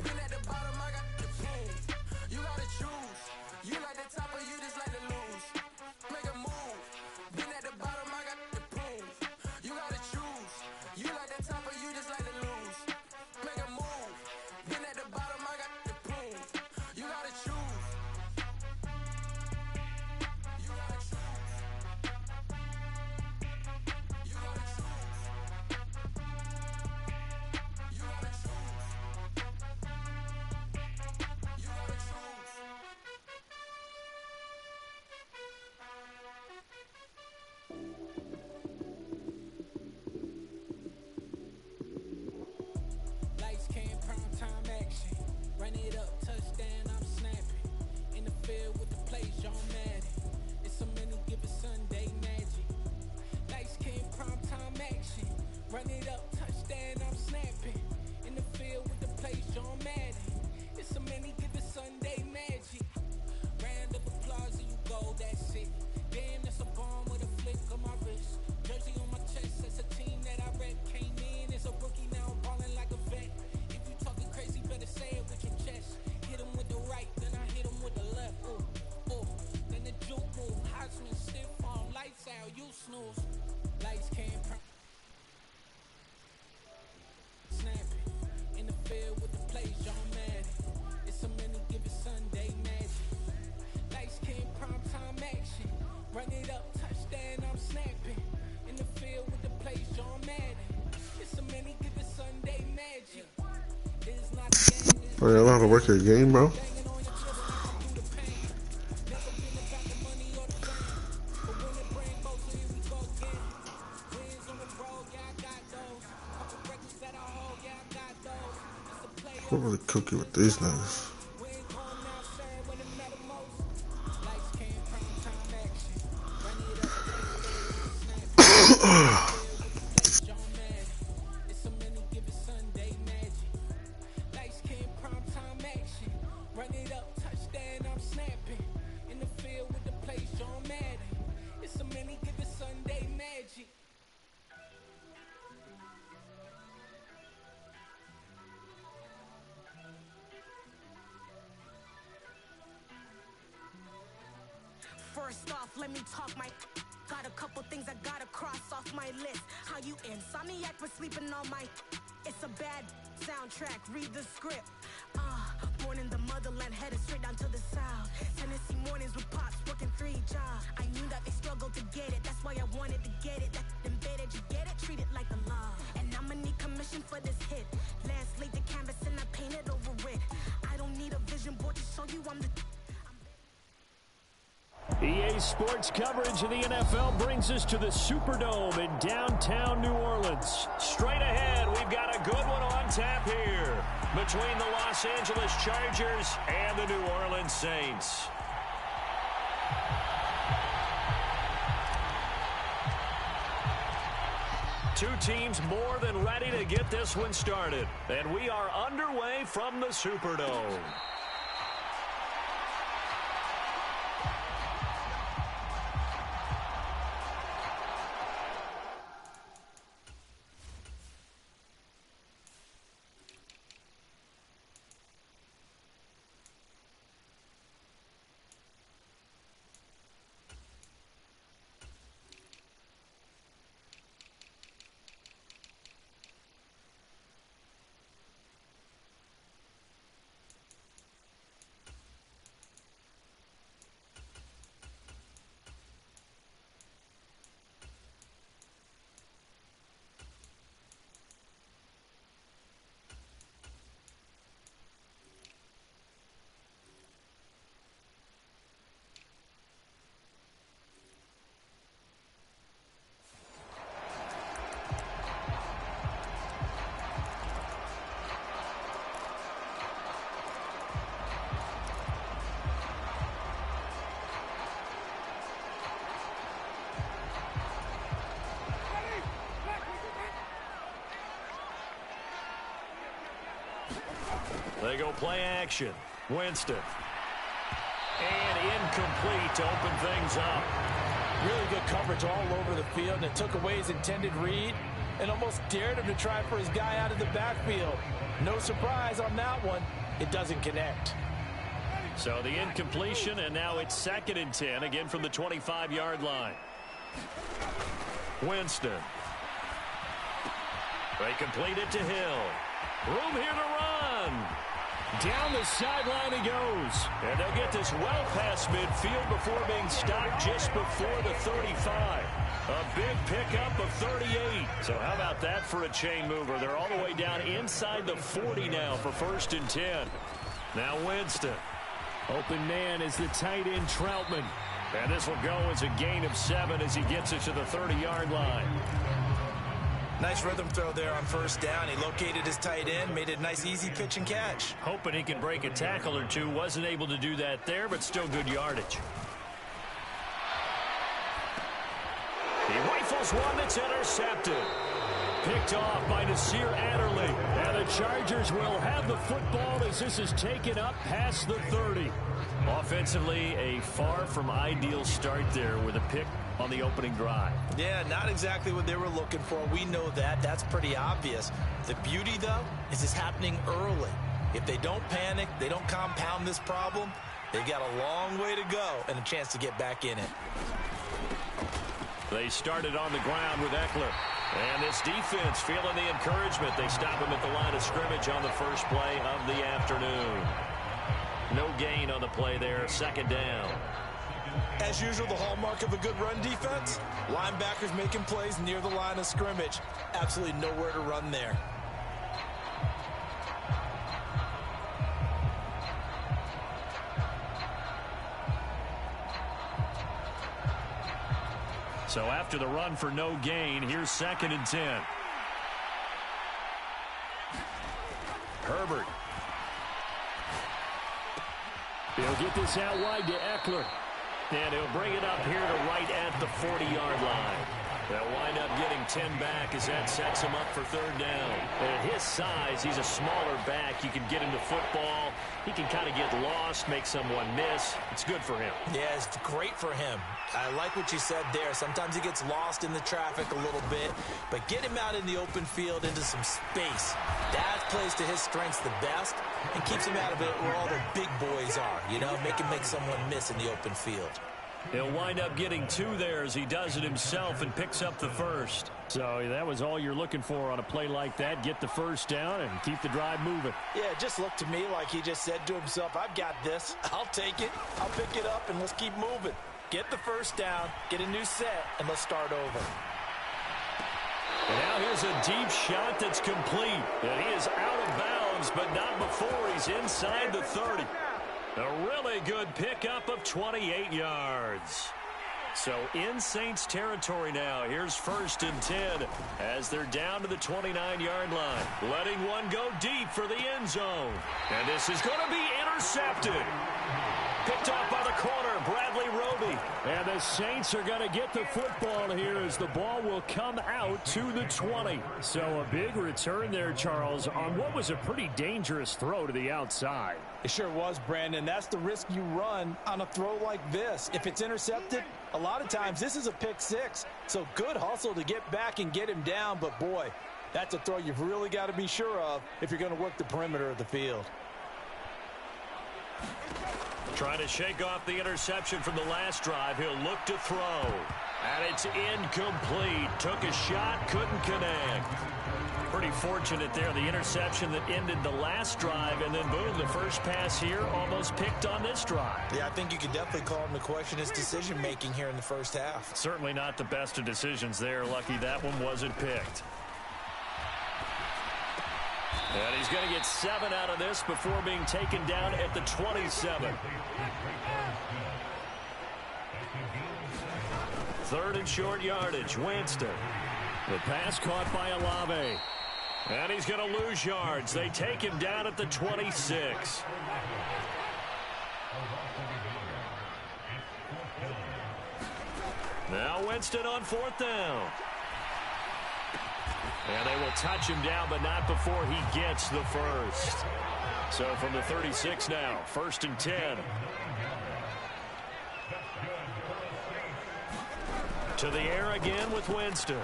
Been at the bottom, I got the prove. You gotta choose. You like the top or you just like to lose. Make a move. Been at the bottom, I got the prove. You gotta choose. You like the top or you just like to lose. Make a move. Been at the bottom, I got the prove. You gotta choose. You gotta choose. You gotta choose. You gotta choose. You gotta choose. Lights came, prime time action. Run it up, touchdown, I'm snapping. In the field with the plays, John Madden. It's a many given Sunday magic. Lights came, prime time action. Run it up, touchdown, I'm snapping. In the field with the plays, John Madden. It's a many given Sunday magic. Round of applause and you go, that's it. Damn, that's a bomb with a flick on my wrist. Jersey on my chest, that's a team that I rep. Came in as a rookie, now I'm ballin' like a vet. If you talking crazy, better say it with your chest. Hit him with the right, then I hit him with the left. Ooh, ooh. Then the juke move, Heisman, stiff arm, lights out, you snooze. Lights came, snapping. In the field with the plays, John Madden. It's a many given Sunday magic. Lights came, prime time action. Run it up, touchdown, I'm snapping. In the field with the plays, John Madden. It's a many given Sunday magic. It's not a game, it's Oh, yeah, I know how to work your game, bro. banging on your children, I can do the pain. Never been about the money or the fame. But when it bring both, so here we go again. Wins on the road, yeah, I got those. Couple records that I hold, yeah, I got those. It's a I'm playoff. really cooking with these niggas. We ain't going outside when it matter most. Lights came, prime time action. Run it up, touchdown, I'm snapping. Field with the plays, John Madden. It's a many given Sunday magic. Lights came, prime time action. Run it up, touchdown, I'm snapping. In the field with the plays, John Madden. It's a many given Sunday magic. First off, let me talk my. Got a couple things I gotta cross off my list. How you insomniac for sleeping on my. It's a bad soundtrack, read the script. Born in the motherland, headed straight down to the south. Tennessee mornings with pops, working 3 jobs. I knew that they struggled to get it, that's why I wanted to get it. That embedded, you get it, treat it like a law. And I'ma need commission for this hit. Last laid the canvas and I painted over it. I don't need a vision board to show you I'm the. EA Sports coverage of the NFL brings us to the Superdome in downtown New Orleans. Straight ahead, we've got a good one on tap here between the Los Angeles Chargers and the New Orleans Saints. Two teams more than ready to get this one started. And we are underway from the Superdome. They go play action. Winston. And incomplete to open things up. Really good coverage all over the field, and it took away his intended read and almost dared him to try for his guy out of the backfield. No surprise on that one. It doesn't connect. So the incompletion, and now it's 2nd and 10, again from the 25-yard line. Winston. They complete it to Hill. Room here to run. Down the sideline he goes. And they'll get this well past midfield before being stopped just before the 35. A big pickup of 38. So how about that for a chain mover? They're all the way down inside the 40 now for 1st and 10. Now Winston. Open man is the tight end Troutman. And this will go as a gain of 7 as he gets it to the 30-yard line. Nice rhythm throw there on 1st down. He located his tight end, made it a nice easy pitch and catch. Hoping he can break a tackle or two. Wasn't able to do that there, but still good yardage. He rifles one that's intercepted. Picked off by Nasir Adderley. And the Chargers will have the football as this is taken up past the 30. Offensively, a far from ideal start there with a pick on the opening drive. Yeah, not exactly what they were looking for. We know that. That's pretty obvious. The beauty, though, is it's happening early. If they don't panic, they don't compound this problem, they've got a long way to go and a chance to get back in it. They started on the ground with Eckler. And this defense feeling the encouragement. They stop him at the line of scrimmage on the first play of the afternoon. No gain on the play there, 2nd down. As usual, the hallmark of a good run defense, linebackers making plays near the line of scrimmage. Absolutely nowhere to run there. So after the run for no gain, here's 2nd and 10. Herbert. He'll get this out wide to Eckler. And he'll bring it up here to right at the 40-yard line. They'll wind up getting 10 back as that sets him up for 3rd down. And at his size, he's a smaller back. You can get him to football. He can kind of get lost, make someone miss. It's good for him. Yeah, it's great for him. I like what you said there. Sometimes he gets lost in the traffic a little bit, but get him out in the open field into some space. That plays to his strengths the best and keeps him out of it where all the big boys are, you know, make him make someone miss in the open field. He'll wind up getting 2 there as he does it himself and picks up the 1st. So that was all you're looking for on a play like that. Get the 1st down and keep the drive moving. Yeah, it just looked to me like he just said to himself, I've got this. I'll take it. I'll pick it up, and let's keep moving. Get the 1st down, get a new set, and let's start over. And now here's a deep shot that's complete. And he is out of bounds, but not before he's inside the 30. A really good pickup of 28 yards. So in Saints territory now. Here's 1st and 10 as they're down to the 29-yard line. Letting one go deep for the end zone. And this is going to be intercepted. Picked off by the corner, Bradley Roby. And the Saints are going to get the football here as the ball will come out to the 20. So a big return there, Charles, on what was a pretty dangerous throw to the outside. It sure was, Brandon. That's the risk you run on a throw like this. If it's intercepted, a lot of times this is a pick 6. So good hustle to get back and get him down. But, boy, that's a throw you've really got to be sure of if you're going to work the perimeter of the field. Trying to shake off the interception from the last drive. He'll look to throw. And it's incomplete. Took a shot, couldn't connect. Pretty fortunate there. The interception that ended the last drive, and then boom, the first pass here almost picked on this drive. Yeah, I think you could definitely call him to question his decision-making here in the first half. Certainly not the best of decisions there. Lucky that one wasn't picked. And he's going to get 7 out of this before being taken down at the 27. 3rd and short yardage. Winston. The pass caught by Olave. And he's going to lose yards. They take him down at the 26. Now Winston on 4th down. And they will touch him down, but not before he gets the first. So from the 36 now, 1st and 10. To the air again with Winston.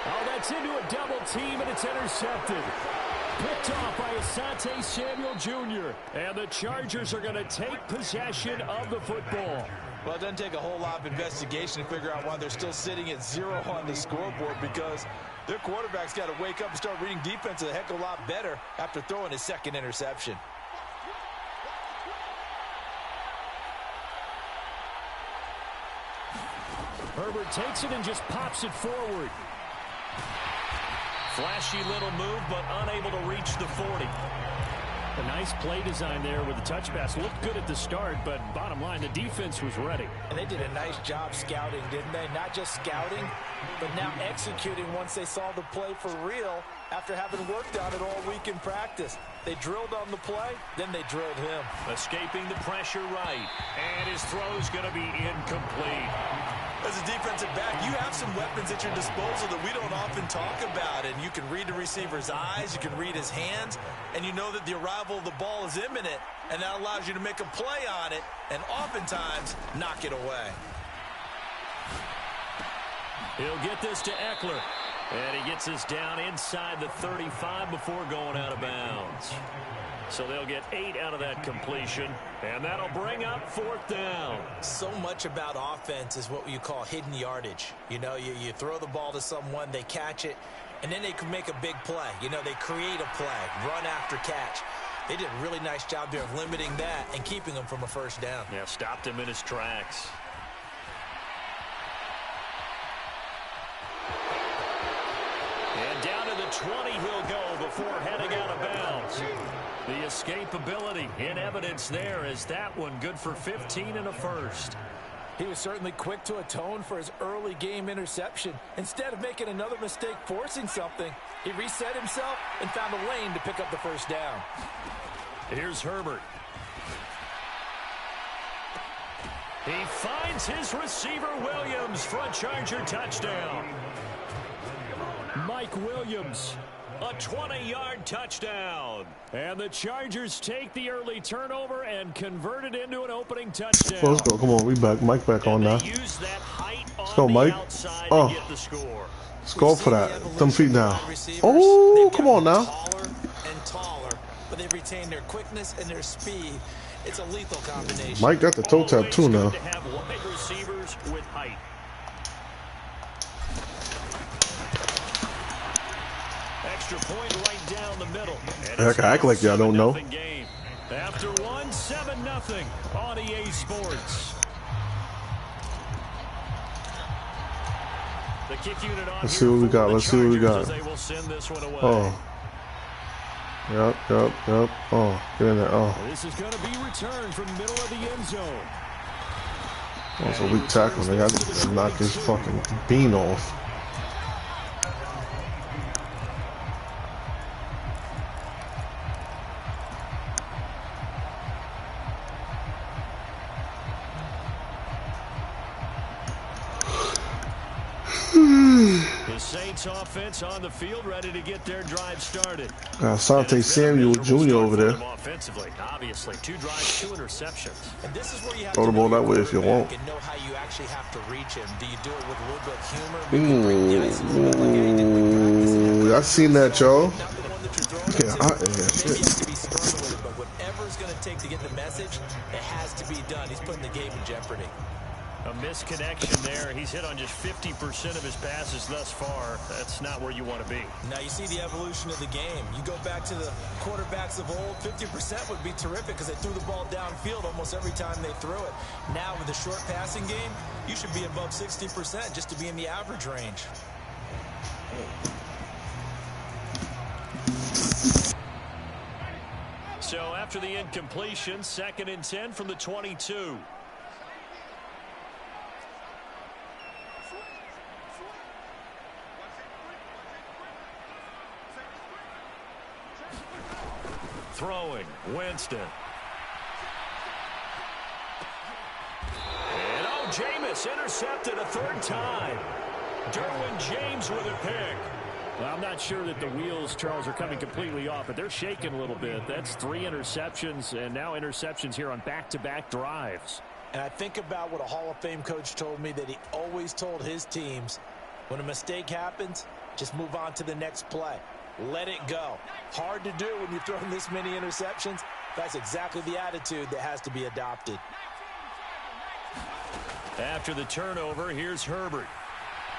Oh, that's into a double team, and it's intercepted. Picked off by Asante Samuel Jr. And the Chargers are going to take possession of the football. Well, it doesn't take a whole lot of investigation to figure out why they're still sitting at 0 on the scoreboard, because their quarterback's got to wake up and start reading defense a heck of a lot better after throwing his 2nd interception. Herbert takes it and just pops it forward. Flashy little move, but unable to reach the 40. A nice play design there with the touch pass. Looked good at the start, but bottom line, the defense was ready. And they did a nice job scouting, didn't they? Not just scouting, but now executing once they saw the play for real after having worked on it all week in practice. They drilled on the play, then they drilled him. Escaping the pressure right. And his throw's going to be incomplete. As a defensive back, you have some weapons at your disposal that we don't often talk about. And you can read the receiver's eyes, you can read his hands, and you know that the arrival of the ball is imminent, and that allows you to make a play on it and oftentimes knock it away. He'll get this to Eckler. And he gets this down inside the 35 before going out of bounds. So they'll get 8 out of that completion, and that'll bring up 4th down. So much about offense is what you call hidden yardage. You know, you throw the ball to someone, they catch it, and then they can make a big play. You know, they create a play, run after catch. They did a really nice job there of limiting that and keeping him from a 1st down. Yeah, stopped him in his tracks. And down to the 20 he'll go before heading out of bounds. The escapability in evidence there as that one good for 15 and a 1st. He was certainly quick to atone for his early game interception. Instead of making another mistake forcing something, he reset himself and found a lane to pick up the 1st down. Here's Herbert. He finds his receiver Williams for a Charger touchdown. Mike Williams, a 20-yard touchdown. And the Chargers take the early turnover and convert it into an opening touchdown. Let's go. Come on, we back. Mike back on now. Let's go, Mike. Oh, let's go for that. Thumb feet down. Oh, come on now. Taller and taller, but they retain their quickness and their speed. It's a lethal combination. Mike got the toe tap too now. To have wide receivers with height. Extra point right down the middle. I can act like y'all don't know. Game. After 1, 7-0 on EA Sports. The kick unit on. Let's see what we got. Let's see what we got. They will send this one away. Oh. Yep. Oh, get in there. Oh. This is going to be returned from the middle of the end zone. Oh, it's a weak tackle. They got to knock his fucking bean off. The Saints offense on the field, ready to get their drive started. Asante Samuel Jr. over there. Offensively, obviously, 2 drives, 2 interceptions. And this is where you have Throw the ball that way if you want. And know how you actually have to reach him. Do you do it with a little bit of humor? Ooh, I seen that, y'all. Yeah, shit. But whatever it's going to take to get the message, it has to be done. He's putting the game in jeopardy. A misconnection there. He's hit on just 50% of his passes thus far. That's not where you want to be. Now you see the evolution of the game. You go back to the quarterbacks of old, 50% would be terrific because they threw the ball downfield almost every time they threw it. Now with the short passing game, you should be above 60% just to be in the average range. So after the incompletion, 2nd and 10 from the 22. Throwing, Winston. And Jameis intercepted a 3rd time. Derwin James with a pick. Well, I'm not sure that the wheels, Charles, are coming completely off, but they're shaking a little bit. That's 3 interceptions, and now interceptions here on back-to-back drives. And I think about what a Hall of Fame coach told me, that he always told his teams, when a mistake happens, just move on to the next play. Let it go. Hard to do when you're throwing this many interceptions. That's exactly the attitude that has to be adopted. After the turnover, here's Herbert.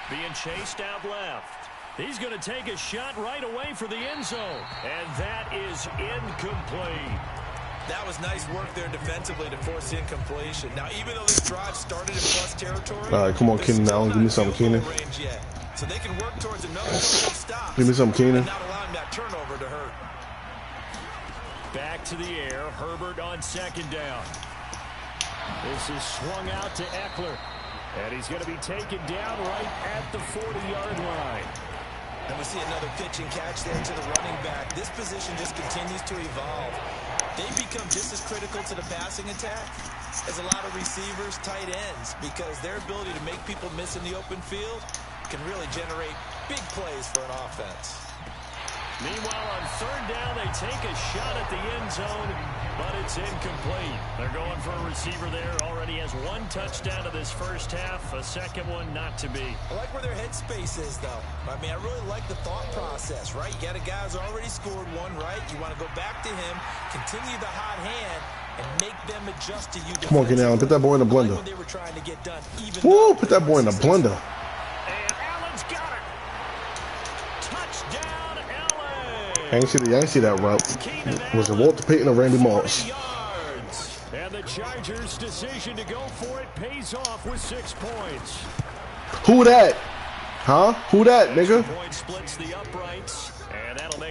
Being chased out left. He's going to take a shot right away for the end zone. And that is incomplete. That was nice work there defensively to force incompletion. Now, even though this drive started in plus territory, all right, come on, Keenan Allen, give me something, Keenan. So they can work towards another stop. Give me some, Keenan. Not allowing that turnover to hurt. Back to the air. Herbert on second down. This is swung out to Eckler. And he's going to be taken down right at the 40-yard line. And we see another pitch and catch there to the running back. This position just continues to evolve. They become just as critical to the passing attack as a lot of receivers, tight ends, because their ability to make people miss in the open field can really generate big plays for an offense. Meanwhile, on third down, they take a shot at the end zone, but it's incomplete. They're going for a receiver there. Already has 1 touchdown to this first half. A second one not to be. I like where their headspace is, though. I mean, I really like the thought process, right? You got a guy who's already scored one, right? You want to go back to him, continue the hot hand, and make them adjust to you. Come on, get down. Put that boy in the blender. They were trying to get done, woo, put that boy in the blender. And Allen's got it. Touchdown. I ain't see that route. Was it Walter Payton or Randy Moss? And the Chargers' decision to go for it pays off with 6 points. Who that? Huh? Who that, nigga?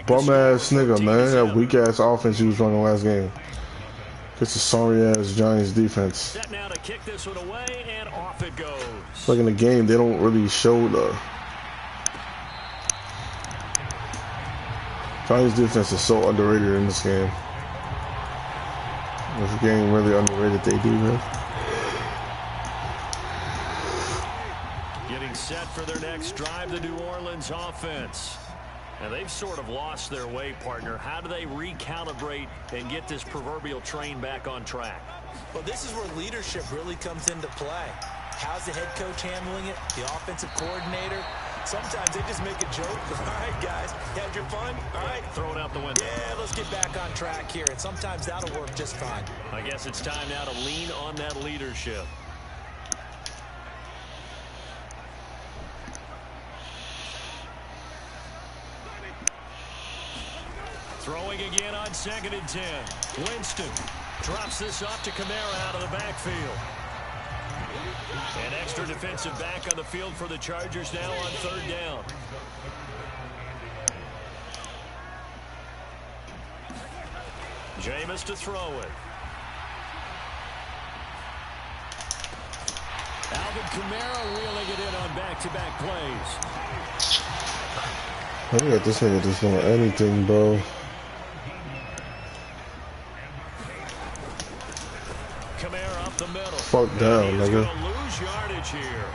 Bum ass nigga, man. That weak ass offense he was running last game. It's a sorry ass Giants defense. Set now to kick this one away, and off it goes. It's like in the game, they don't really show the Giants defense is so underrated in this game. This game really underrated they do, man. Getting set for their next drive, the New Orleans offense. And they've sort of lost their way, partner. How do they recalibrate and get this proverbial train back on track? Well, this is where leadership really comes into play. How's the head coach handling it? The offensive coordinator? Sometimes they just make a joke. All right, guys, you had your fun? All right. Throw it out the window. Yeah, let's get back on track here. And sometimes that'll work just fine. I guess it's time now to lean on that leadership. Throwing again on 2nd and 10. Winston drops this off to Kamara out of the backfield. An extra defensive back on the field for the Chargers now on 3rd down. Jameis to throw it. Alvin Kamara reeling it in on back-to-back plays. I got this nigga just doing anything, bro. Kamara up the middle. Fuck down, nigga. Lose yardage here.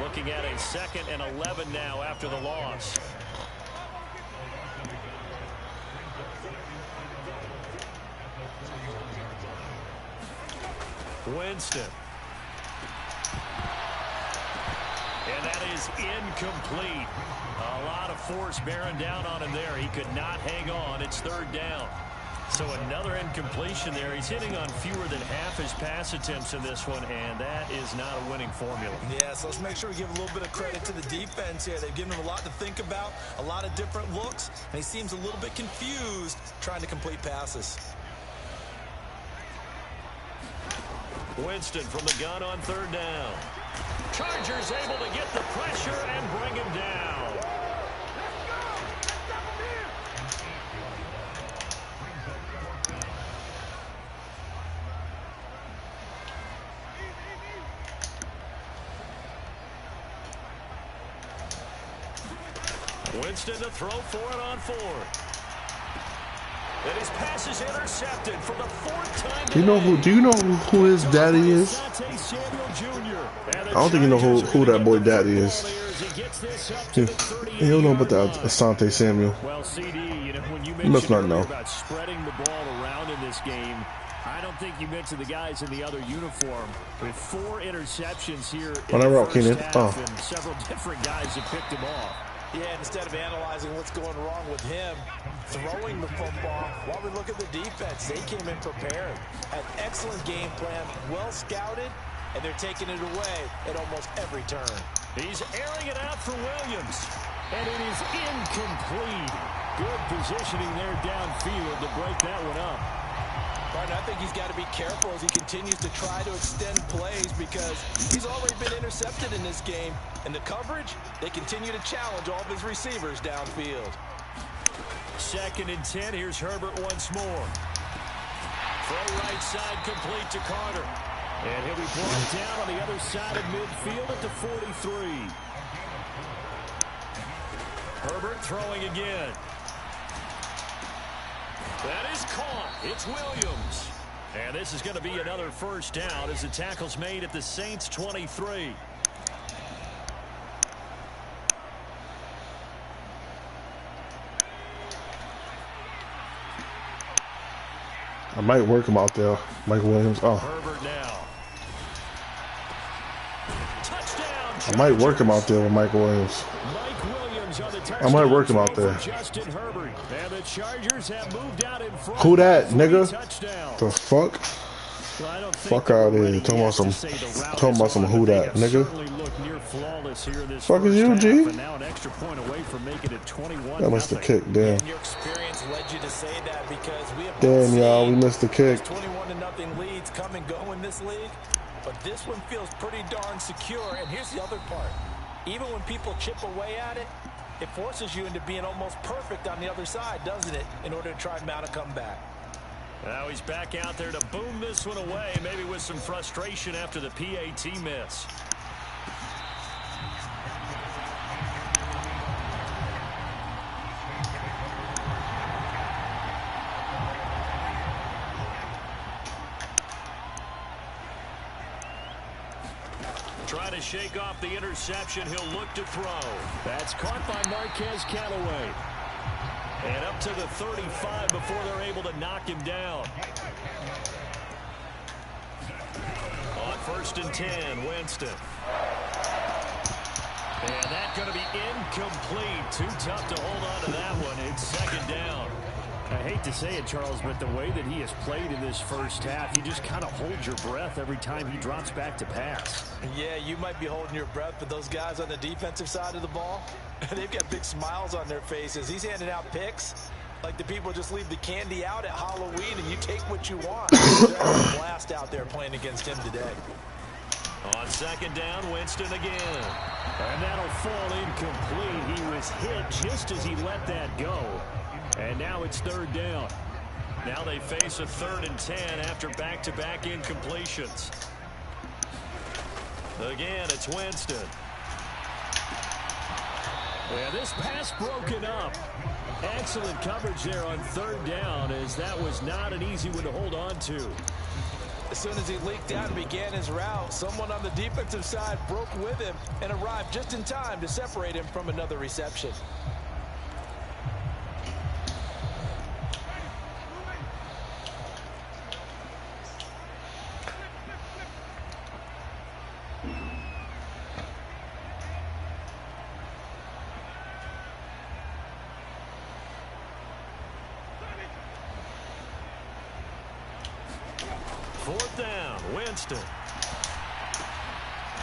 Looking at a 2nd and 11 now after the loss. Winston. And that is incomplete. A lot of force bearing down on him there. He could not hang on. It's 3rd down. So another incompletion there. He's hitting on fewer than half his pass attempts in this one, and that is not a winning formula. Yeah, so let's make sure we give a little bit of credit to the defense here. They've given him a lot to think about, a lot of different looks, and he seems a little bit confused trying to complete passes. Winston from the gun on 3rd down. Chargers able to get the pressure and bring him down. Winston to throw for it on 4th. And his pass is intercepted for the 4th time. Do you know who his daddy is? I don't think you know who that boy daddy is. he gets this up to the 38. You don't know about the Asante Samuel. Well, CD, you know, when you must not mentioned know about spreading the ball around in this game, I don't think you mentioned the guys in the other uniform. With 4 interceptions here in the first half, and several different guys have picked him off. Yeah, and instead of analyzing what's going wrong with him, throwing the football, while we look at the defense, they came in prepared. Had excellent game plan, well scouted, and they're taking it away at almost every turn. He's airing it out for Williams, and it is incomplete. Good positioning there downfield to break that one up. Martin, I think he's got to be careful as he continues to try to extend plays because he's already been intercepted in this game. And the coverage, they continue to challenge all of his receivers downfield. 2nd and 10. Here's Herbert once more. Throw right side complete to Carter. And he'll be brought down on the other side of midfield at the 43. Herbert throwing again. That is caught. It's Williams. And this is going to be another first down as the tackle's made at the Saints' 23. I might work him out there, Mike Williams. Oh. Herbert now. Touchdown. I might work him out there with Mike Williams. I might work him out there. Justin Herbert. And the Chargers have moved out in front. Who that, nigga? The fuck? Well, fuck out of here. Talking about some who that, nigga? Fuck is you, G? That missed the kick, damn. Your experience led you to say that because we have damn, y'all, we missed the kick. 21-0 leads come and go in this league, but this one feels pretty darn secure. And here's the other part. Even when people chip away at it, it forces you into being almost perfect on the other side, doesn't it, in order to try and mount a comeback. Now he's back out there to boom this one away, maybe with some frustration after the PAT miss. Trying to shake off the interception. He'll look to throw. That's caught by Marquez Callaway. And up to the 35 before they're able to knock him down. On 1st and 10, Winston. And that's going to be incomplete. Too tough to hold on to that one. It's 2nd down. I hate to say it, Charles, but the way that he has played in this first half, you just kind of hold your breath every time he drops back to pass. Yeah, you might be holding your breath, but those guys on the defensive side of the ball, they've got big smiles on their faces. He's handing out picks like the people just leave the candy out at Halloween and you take what you want. They're having a blast out there playing against him today. On 2nd down, Winston again. And that'll fall incomplete. He was hit just as he let that go. And now it's 3rd down. Now they face a 3rd and 10 after back-to-back incompletions. Again, it's Winston. Yeah, this pass broken up. Excellent coverage there on 3rd down, as that was not an easy one to hold on to. As soon as he leaked out and began his route, someone on the defensive side broke with him and arrived just in time to separate him from another reception. Winston.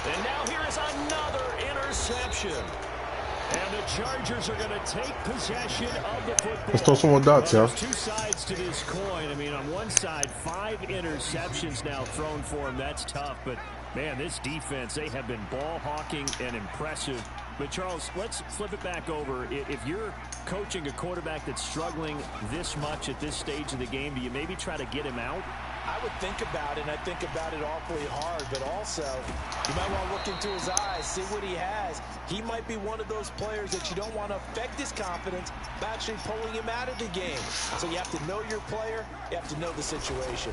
And now here is another interception. And the Chargers are going to take possession of the football. Let's throw some more dots, There's 2 sides to this coin. I mean, on one side, 5 interceptions now thrown for him. That's tough. But, man, this defense, they have been ball hawking and impressive. But, Charles, let's flip it back over. If you're coaching a quarterback that's struggling this much at this stage of the game, do you maybe try to get him out? I would think about it, and I think about it awfully hard, but also you might want to look into his eyes, see what he has. He might be one of those players that you don't want to affect his confidence by actually pulling him out of the game. So you have to know your player, you have to know the situation.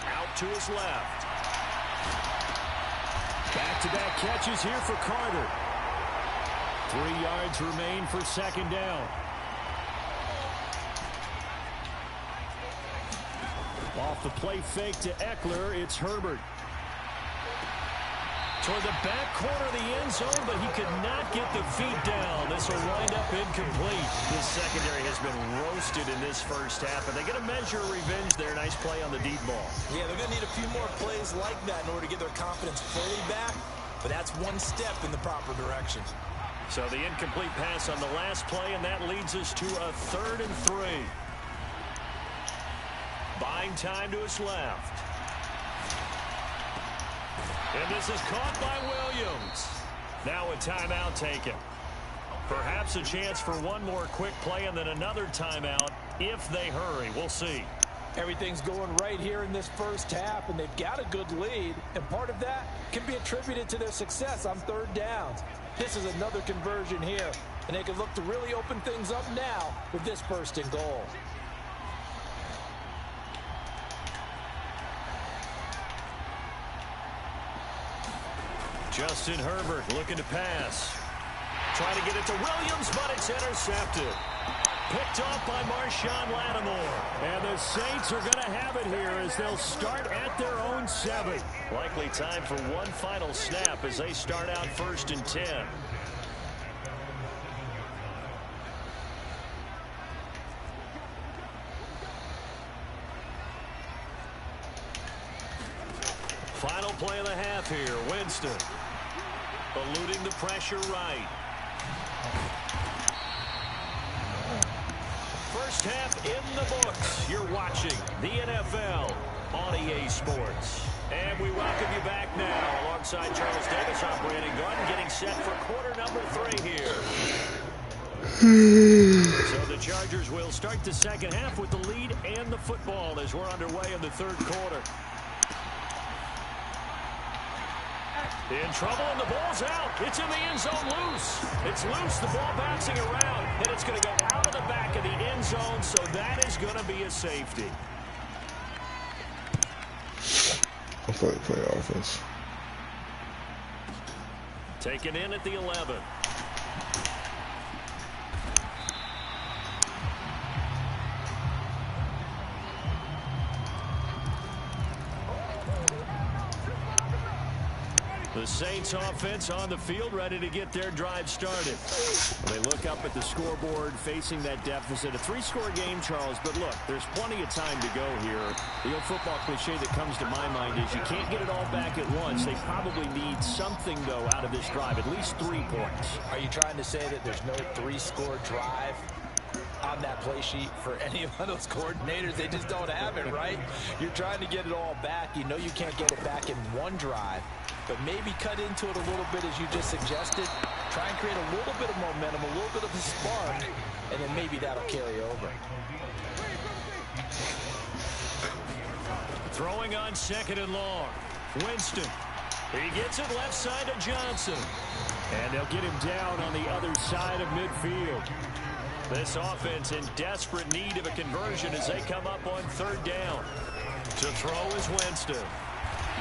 Out to his left. Back-to-back catches here for Carter. 3 yards remain for second down. Off the play fake to Eckler, it's Herbert. Toward the back corner of the end zone, but he could not get the feet down. This will wind up incomplete. This secondary has been roasted in this first half, and they get a measure of revenge there. Nice play on the deep ball. Yeah, they're going to need a few more plays like that in order to get their confidence fully back, but that's one step in the proper direction. So the incomplete pass on the last play, and that leads us to a 3rd and 3. Buying time to his left. And this is caught by Williams. Now a timeout taken. Perhaps a chance for one more quick play and then another timeout if they hurry. We'll see. Everything's going right here in this first half, and they've got a good lead. And part of that can be attributed to their success on 3rd downs. This is another conversion here, and they can look to really open things up now with this 1st and goal. Justin Herbert looking to pass. Trying to get it to Williams, but it's intercepted. Picked off by Marshawn Lattimore. And the Saints are going to have it here as they'll start at their own 7. Likely time for one final snap as they start out 1st and 10. Final play of the half here. Winston eluding the pressure right. First half in the books. You're watching the NFL on EA Sports. And we welcome you back now alongside Charles Davis. I'm Brandon Garden getting set for quarter number 3 here. So the Chargers will start the second half with the lead and the football as we're underway in the 3rd quarter. In trouble, and the ball's out. It's in the end zone loose. It's loose, the ball bouncing around, and it's going to go out of the back of the end zone, so that is going to be a safety. I play offense. Taken in at the 11. The Saints offense on the field, ready to get their drive started. They look up at the scoreboard, facing that deficit. A 3-score game, Charles, but look, there's plenty of time to go here. The old football cliche that comes to my mind is you can't get it all back at once. They probably need something, though, out of this drive, at least 3 points. Are you trying to say that there's no 3-score drive on that play sheet for any of those coordinators? They just don't have it, right? You're trying to get it all back. You know you can't get it back in one drive, but maybe cut into it a little bit as you just suggested. Try and create a little bit of momentum, a little bit of a spark, and then maybe that'll carry over. Throwing on 2nd and long. Winston. He gets it left side to Johnson. And they'll get him down on the other side of midfield. This offense in desperate need of a conversion as they come up on 3rd down. To throw is Winston.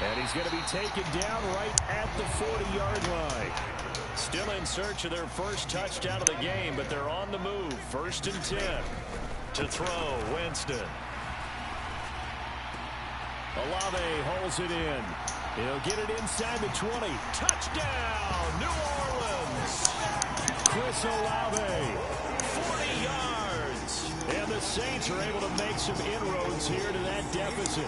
And he's going to be taken down right at the 40-yard line. Still in search of their first touchdown of the game, but they're on the move. 1st and 10. To throw, Winston. Olave holds it in. He'll get it inside the 20. Touchdown, New Orleans. Chris Olave, 40 yards. And the Saints are able to make some inroads here to that deficit.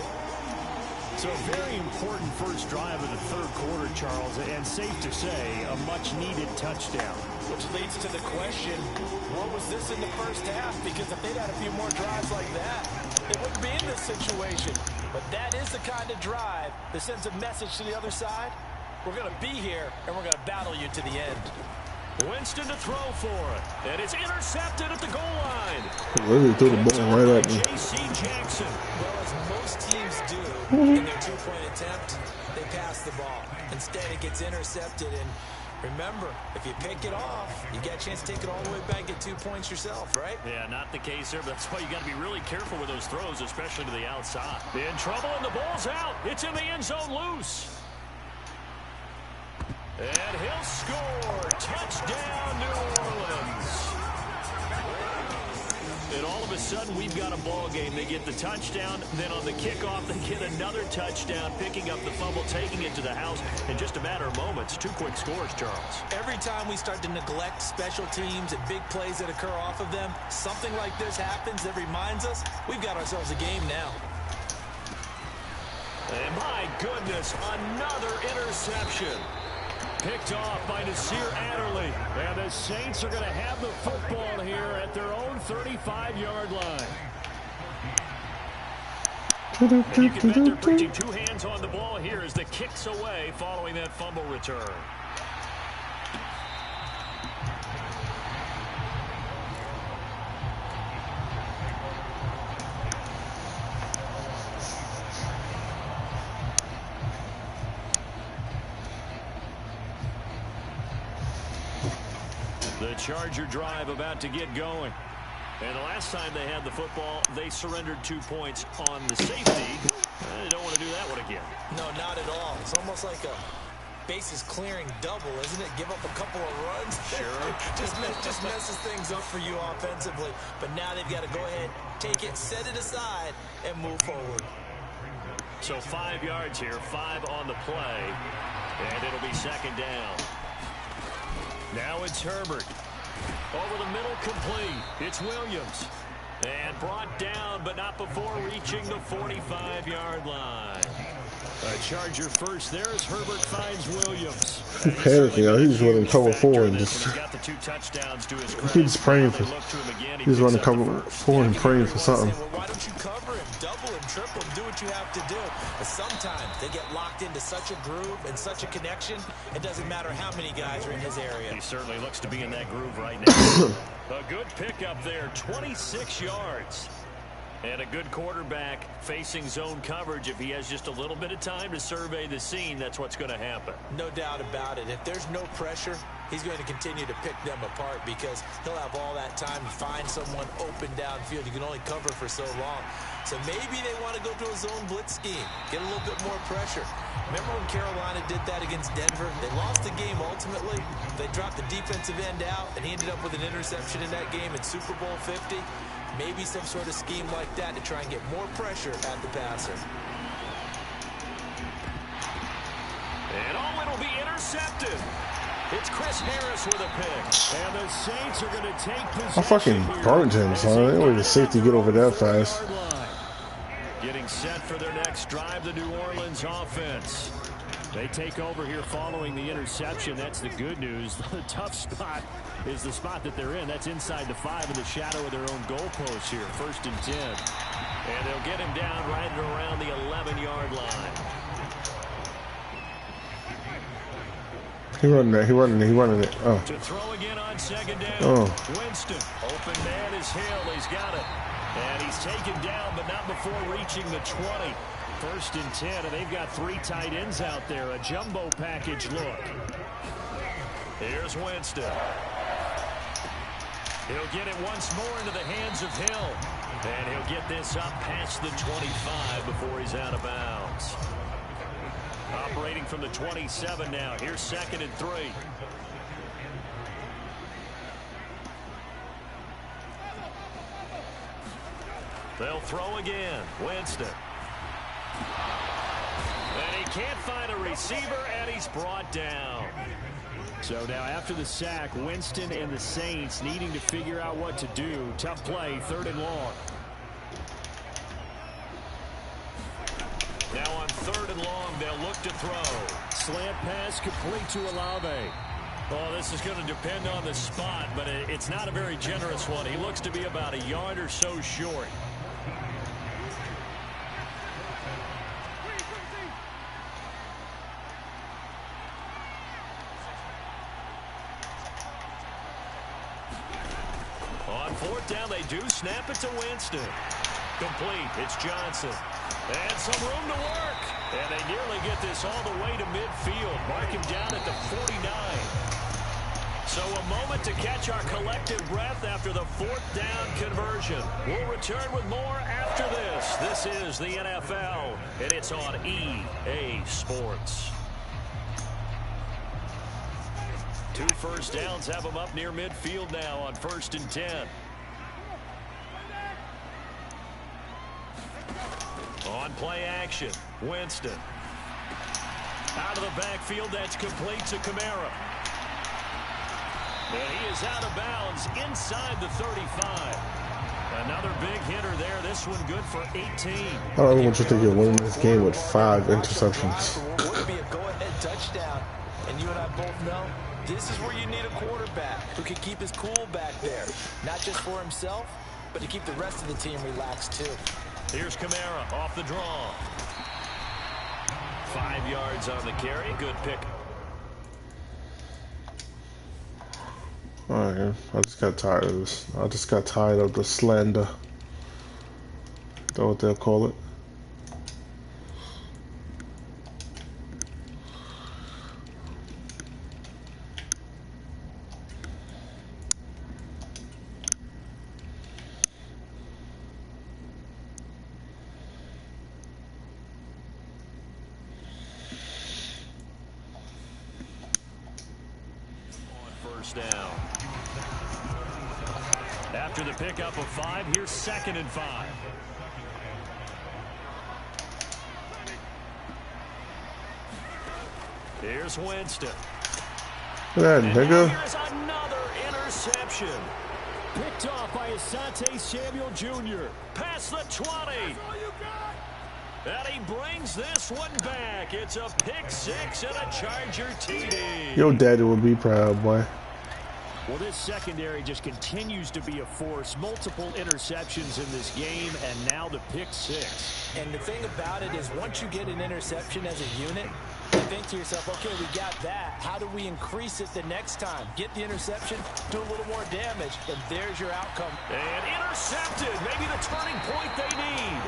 So a very important first drive of the 3rd quarter, Charles, and safe to say, a much-needed touchdown. Which leads to the question, what was this in the first half? Because if they'd had a few more drives like that, they wouldn't be in this situation. But that is the kind of drive that sends a message to the other side. We're going to be here, and we're going to battle you to the end. Winston to throw for it. And it's intercepted at the goal line. Really threw the ball right at me. J.C. Jackson. Well, as most teams do in their 2-point attempt, they pass the ball. Instead, it gets intercepted. And remember, if you pick it off, you get a chance to take it all the way back, get 2 points yourself, right? Yeah, not the case there, but that's why you got to be really careful with those throws, especially to the outside. In trouble, and the ball's out. It's in the end zone loose. And he'll score. Touchdown, New Orleans. And all of a sudden, we've got a ball game. They get the touchdown. Then on the kickoff, they get another touchdown, picking up the fumble, taking it to the house in just a matter of moments. 2 quick scores, Charles. Every time we start to neglect special teams and big plays that occur off of them, something like this happens that reminds us we've got ourselves a game now. And my goodness, another interception. Picked off by Nasir Adderley. And the Saints are going to have the football here at their own 35-yard line. And you can bet they're putting 2 hands on the ball here as the kick's away following that fumble return. The Charger drive about to get going. And the last time they had the football, they surrendered 2 points on the safety. They don't want to do that one again. No, not at all. It's almost like a bases clearing double, isn't it? Give up a couple of runs. Sure. just messes things up for you offensively. But now they've got to go ahead, take it, set it aside, and move forward. So 5 yards here, 5 on the play. And it'll be second down. Now it's Herbert. Over the middle, complete. It's Williams. And brought down, but not before reaching the 45-yard line. A Charger first there as Herbert finds Williams. He's panicking. He's running cover 4 and just. Got the 2 touchdowns to his credit. He's praying for. He's running cover 4 and praying for something. Well, why don't you cover him, double him, triple him, do what you have to do? But sometimes they get locked into such a groove and such a connection, it doesn't matter how many guys are in his area. He certainly looks to be in that groove right now. A good pickup there, 26 yards. And a good quarterback facing zone coverage. If he has just a little bit of time to survey the scene, that's what's going to happen. No doubt about it. If there's no pressure, he's going to continue to pick them apart because he'll have all that time to find someone open downfield. You can only cover for so long. So maybe they want to go to a zone blitz scheme, get a little bit more pressure. Remember when Carolina did that against Denver? They lost the game ultimately. They dropped the defensive end out, and he ended up with an interception in that game in Super Bowl 50. Maybe some sort of scheme like that to try and get more pressure at the passer. And it'll be intercepted. It's Chris Harris with a pick. And the Saints are going to take possession. I fucking burned him, son. They were the safety get over that fast. Getting set for their next drive, the New Orleans offense. They take over here following the interception. That's the good news. The tough spot is the spot that they're in. That's inside the 5 in the shadow of their own goalpost here. 1st and 10. And they'll get him down right at around the 11-yard line. He running it. Oh. To throw again on second down. Oh. Winston. Open man is Hill. He's got it. And he's taken down, but not before reaching the 20. 1st and 10, and they've got 3 tight ends out there. A jumbo package look. Here's Winston. He'll get it once more into the hands of Hill. And he'll get this up past the 25 before he's out of bounds. Operating from the 27 now. Here's 2nd and 3. They'll throw again. Winston. And he can't find a receiver, and he's brought down. So now after the sack, Winston and the Saints needing to figure out what to do. Tough play, 3rd and long. Now on 3rd and long, they'll look to throw. Slant pass complete to Olave. Oh, this is going to depend on the spot, but it's not a very generous one. He looks to be about a yard or so short. On 4th down, they do snap it to Winston. Complete. It's Johnson. And some room to work. And they nearly get this all the way to midfield. Mark him down at the 49. So a moment to catch our collective breath after the 4th down conversion. We'll return with more after this. This is the NFL, and it's on EA Sports. 2 first downs have him up near midfield now on 1st and 10. On play action, Winston. Out of the backfield, that's complete to Kamara. And he is out of bounds inside the 35. Another big hitter there. This one good for 18. I don't want you to think you're winning this game with 5 interceptions. What would be a go-ahead touchdown? And you and I both know this is where you need a quarterback who can keep his cool back there. Not just for himself, but to keep the rest of the team relaxed too. Here's Kamara off the draw. 5 yards on the carry. Good pick. Alright, I just got tired of this. I just got tired of the slander. Is that what they'll call it? Down. After the pickup of 5, here's 2nd and 5. Here's Winston. Look at that, nigga. Here's another interception. Picked off by Asante Samuel Jr. Past the 20. And he brings this one back. It's a pick 6 and a Charger TD. Your daddy will be proud, boy. Well, this secondary just continues to be a force. Multiple interceptions in this game, and now the pick 6. And the thing about it is once you get an interception as a unit, you think to yourself, okay, we got that. How do we increase it the next time? Get the interception, do a little more damage, and there's your outcome. And intercepted. Maybe the turning point they need.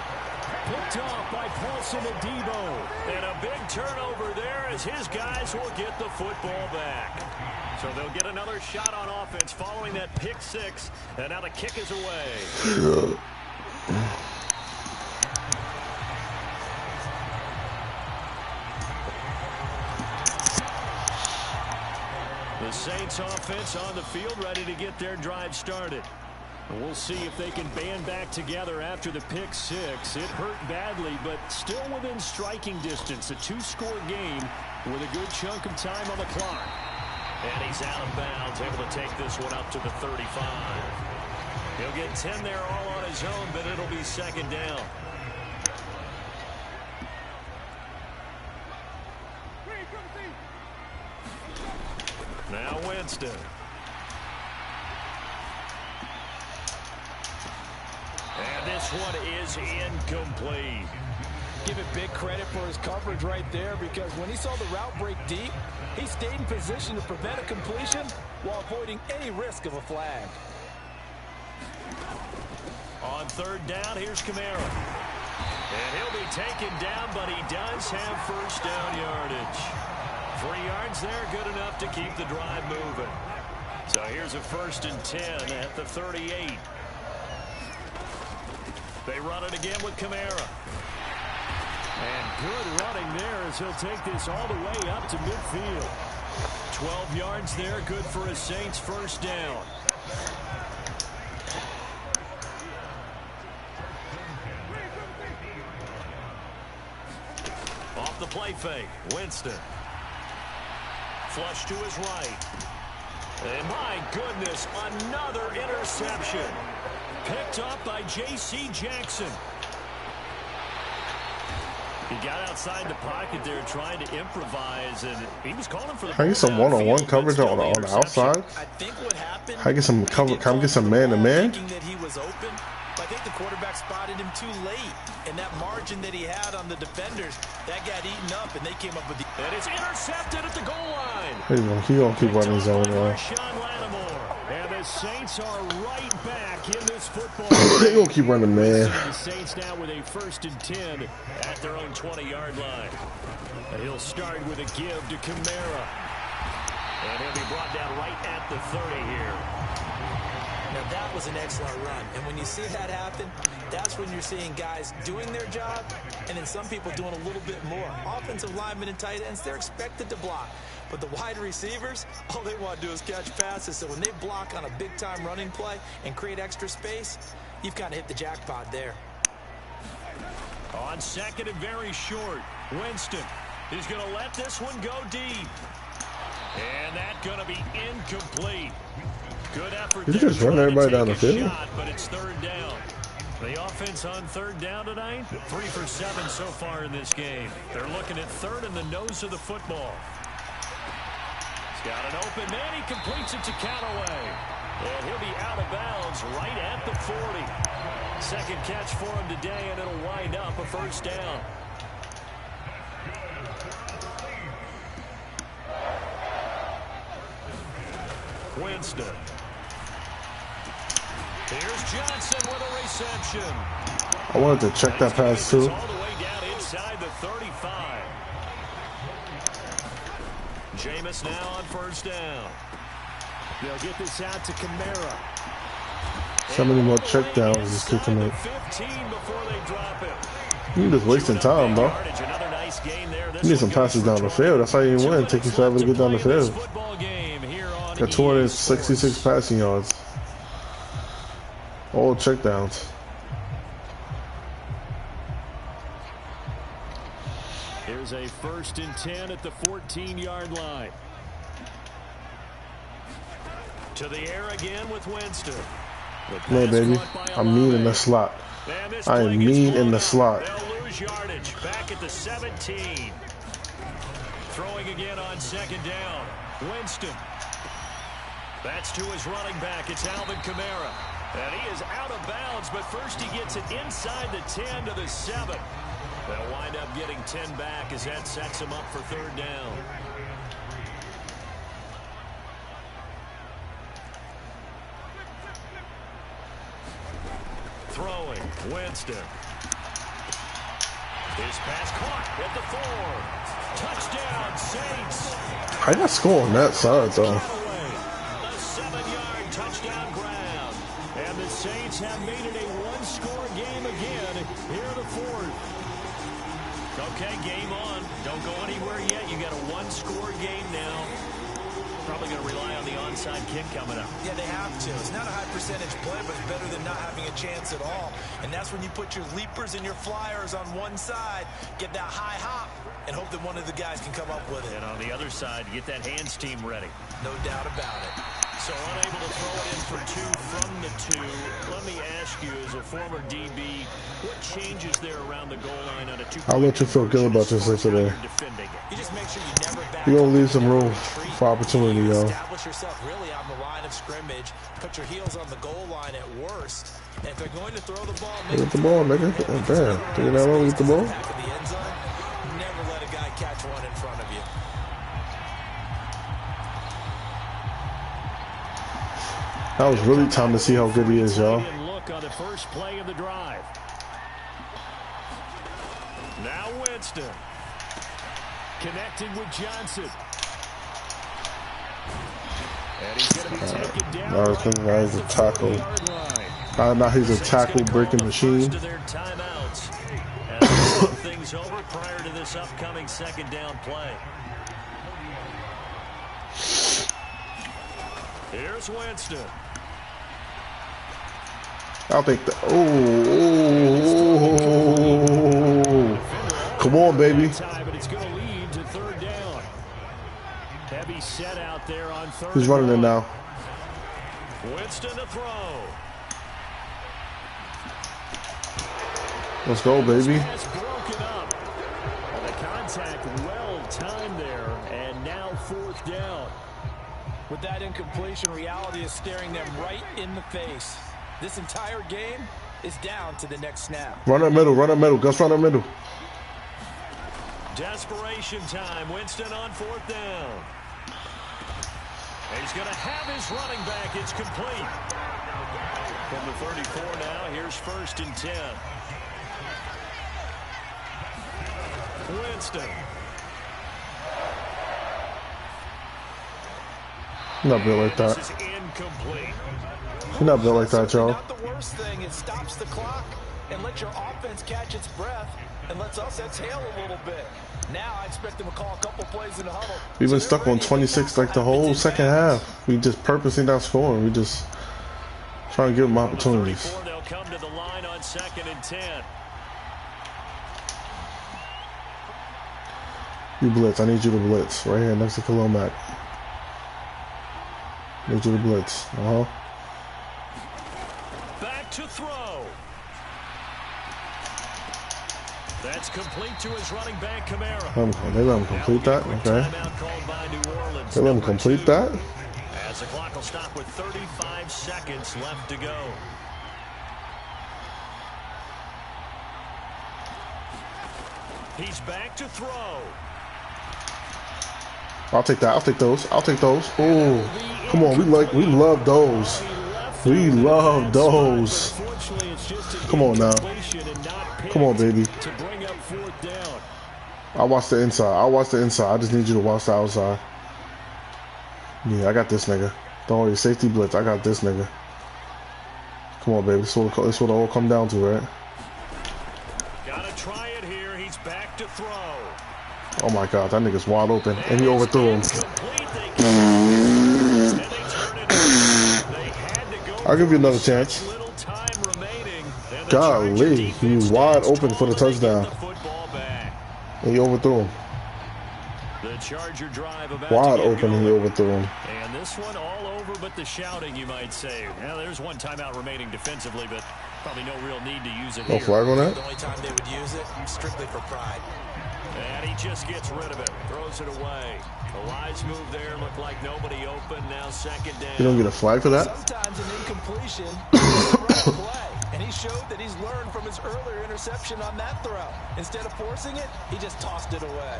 Picked off by Paulson Adebo. And a big turnover there as his guys will get the football back. So they'll get another shot on offense following that pick 6. And now the kick is away. The Saints offense on the field ready to get their drive started. And we'll see if they can band back together after the pick 6. It hurt badly, but still within striking distance. A 2-score game with a good chunk of time on the clock. And he's out of bounds, able to take this one up to the 35. He'll get 10 there all on his own, but it'll be 2nd down. Now Winston. And this one is incomplete. Give it big credit for his coverage right there, because when he saw the route break deep, he stayed in position to prevent a completion while avoiding any risk of a flag. On 3rd down, here's Kamara. And he'll be taken down, but he does have 1st down yardage. 3 yards there, good enough to keep the drive moving. So here's a 1st and 10 at the 38. They run it again with Kamara. And good running there as he'll take this all the way up to midfield. 12 yards there, good for a Saints 1st down. Off the play fake, Winston. Flush to his right. And my goodness, another interception. Picked up by J.C. Jackson. He got outside the pocket there trying to improvise, and he was calling for the Can I get some one-on-one coverage on the outside? I think what happened, Can I get some cover? Can I get some man-to-man? thinking that he was open, but I think the quarterback spotted him too late, and that margin that he had on the defenders, that got eaten up, and they came up with the... And it's intercepted at the goal line. He gonna keep running zone, y'all. And the Saints are right back in this football. They gonna keep running, man. The Saints now with a 1st and 10 at their own 20-yard line. And he'll start with a give to Kamara. And he'll be brought down right at the 30 here. Now that was an excellent run, and when you see that happen, that's when you're seeing guys doing their job, and then some people doing a little bit more. Offensive linemen and tight ends, they're expected to block, but the wide receivers, all they want to do is catch passes. So when they block on a big-time running play and create extra space, you've kind of hit the jackpot there. On second and very short, Winston is going to let this one go deep. And that's going to be incomplete. Good effort. Did you just run everybody down the field? Shot, but it's third down. The offense on third down tonight, 3 for 7 so far in this game. They're looking at third in the nose of the football. He's got an open man. He completes it to Callaway. And he'll be out of bounds right at the 40. Second catch for him today, and it'll wind up a first down. Winston. Here's Johnson with a reception. I wanted to check that pass too. All the way down inside the 35. Jameis now on first down. They'll get this out to Kamara. So many more checkdowns is kicking it. 15 before they drop it. You just wasting time, bro. Another nice gain there. You need some passes down the field. That's how you win. Take you forever to get down the field. Got 266 passing yards. All checkdowns. Here's a 1st and 10 at the 14-yard line. To the air again with Winston. No, baby. I'm mean in the slot. I am mean in the slot. They'll lose yardage. Back at the 17. Throwing again on second down. Winston. That's to his running back. It's Alvin Kamara. And he is out of bounds, but first he gets it inside the 10 to the 7. They'll wind up getting 10 back as that sets him up for third down. Throwing, Winston. His pass caught at the 4. Touchdown, Saints. I got score on that side, though. A 7-yard touchdown grab. And the Saints have made it a one-score game again here in the 4th. Okay, game on. Don't go anywhere yet. You got a one-score game now. Probably going to rely on the onside kick coming up. Yeah, they have to. It's not a high percentage play, but it's better than not having a chance at all. And that's when you put your leapers and your flyers on one side, get that high hop, and hope that one of the guys can come up with it. And on the other side, get that hands team ready. No doubt about it. So unable to throw it in for 2 from the 2. Let me ask you, as a former DB, what changes there around the goal line on a 2-point? I'll let you feel good about yourself today. You just make sure you never back. You're going to leave some room for opportunity, yo. Establish yourself really on the line of scrimmage. Put your heels on the goal line at worst. And if they're going to throw the ball, Get the ball, nigga. Damn. Taking that long to get the ball? back of the end zone, never let a guy catch one in front of you. That was really time to see how good he is, y'all. Look on the first play of the drive. Now Winston connecting with Johnson. And he's going to be taken down. Now he's a tackle. Now he's a tackle breaking machine. To their timeouts. And things over prior to this upcoming second down play. Here's Winston. I'll take the. Oh, come on, baby. But it's going to lead to third down. Heavy set out there on third. He's running it now. Winston to throw. Let's go, baby. Pass broken up. The contact well timed there, and now fourth down. With that incompletion, reality is staring them right in the face. This entire game is down to the next snap. Run up middle, run up middle. Gus, run up middle. Desperation time. Winston on fourth down. And he's going to have his running back. It's complete. From the 34 now, here's 1st and 10. Winston. You're not built like that. This is incomplete. You're not built like that, y'all. Not the worst thing. It stops the clock and lets your offense catch its breath and lets us exhale a little bit. Now I expect them to call a couple plays in the huddle. We've been stuck on 26 like the whole second half. We just purposely not scoring. We just trying to give them opportunities. They'll come to the line on 2nd and 10. You blitz. I need you to blitz. Right here next to Khalil Mack. Need you to blitz. Back to throw. That's complete to his running back, Kamara. They let him complete that? Okay. They let him complete that? As the clock will stop with 35 seconds left to go. He's back to throw. I'll take that. I'll take those. I'll take those. Oh, come on. We love those. We love those. Come on now. Come on, baby. I'll watch the inside. I'll watch the inside. I just need you to watch the outside. Yeah, I got this nigga. Don't worry, safety blitz. I got this nigga. Come on, baby. This is what it all come down to, right? Gotta try it here. He's back to throw. Oh my God, that nigga's wide open, and he overthrew him. I'll give you another chance. Golly, he was wide open for the touchdown. And he overthrew him. The Charger drive about wide open and he overthrew him. And this one all over but the shouting, you might say. Now there's one timeout remaining defensively, but probably no real need to use it No here. flag on that? The only time they would use it, strictly for pride. And he just gets rid of it, throws it away. A wise move there, looked like nobody open, now 2nd down. You don't get a flag for that? Sometimes an incompletion is the right play. And he showed that he's learned from his earlier interception on that throw. Instead of forcing it, he just tossed it away.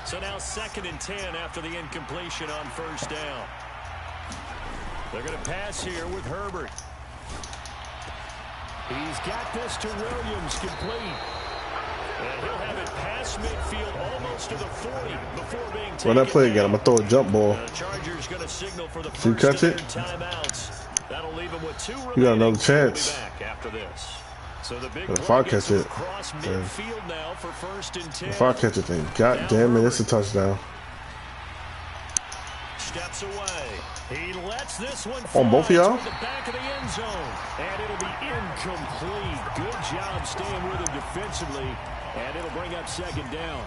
So now 2nd and 10 after the incompletion on 1st down. They're going to pass here with Herbert. He's got this to Williams, complete. And he'll have it past midfield almost to the 40 before being taken. Run that play again. I'm going to throw a jump ball. The Chargers going to signal for the If you first catch it, timeouts. That'll leave him with 2 remaining. you got another chance. Back after this. So the big If I catch it, midfield now for 1st and 10. If I catch it, then God damn it, it's a touchdown. Steps away. He lets this one On both of y'all? the back of the end zone. And it'll be incomplete. Good job staying with him defensively. And it'll bring up 2nd down.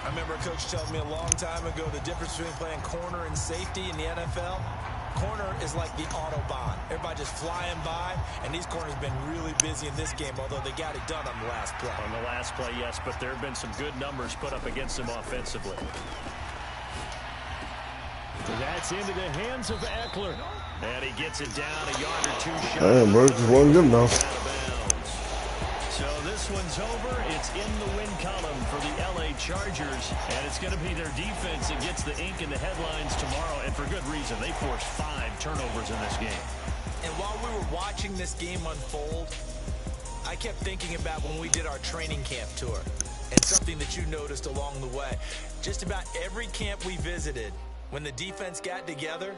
I remember a coach telling me a long time ago the difference between playing corner and safety in the NFL. Corner is like the Autobahn. Everybody just flying by, and these corners have been really busy in this game, although they got it done on the last play. On the last play, yes, but there have been some good numbers put up against them offensively. That's into the hands of Eckler. And he gets it down a yard or 2 short. Damn, bro, just wasn't good enough. So this one's over. It's in the win column for the LA Chargers. And it's going to be their defense that gets the ink in the headlines tomorrow. And for good reason. They forced 5 turnovers in this game. And while we were watching this game unfold, I kept thinking about when we did our training camp tour. And something that you noticed along the way. Just about every camp we visited, when the defense got together,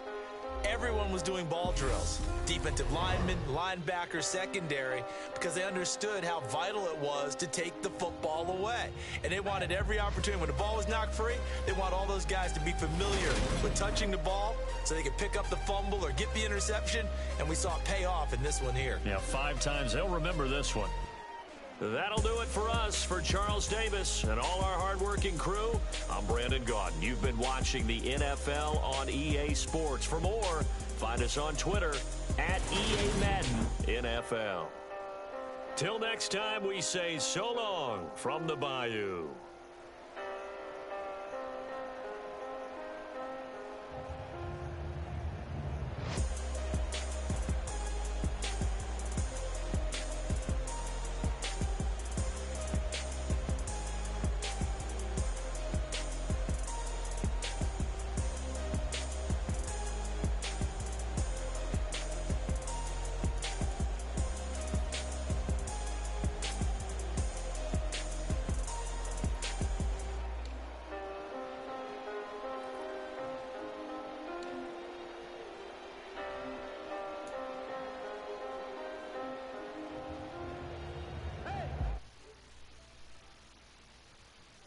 everyone was doing ball drills. Defensive linemen, linebackers, secondary, because they understood how vital it was to take the football away. And they wanted every opportunity. When the ball was knocked free, they want all those guys to be familiar with touching the ball so they could pick up the fumble or get the interception. And we saw it pay off in this one here. Yeah, 5 times. They'll remember this one. That'll do it for us. For Charles Davis and all our hardworking crew, I'm Brandon Gaudin. You've been watching the NFL on EA Sports. For more, find us on Twitter at EA Madden NFL. Till next time, we say so long from the Bayou.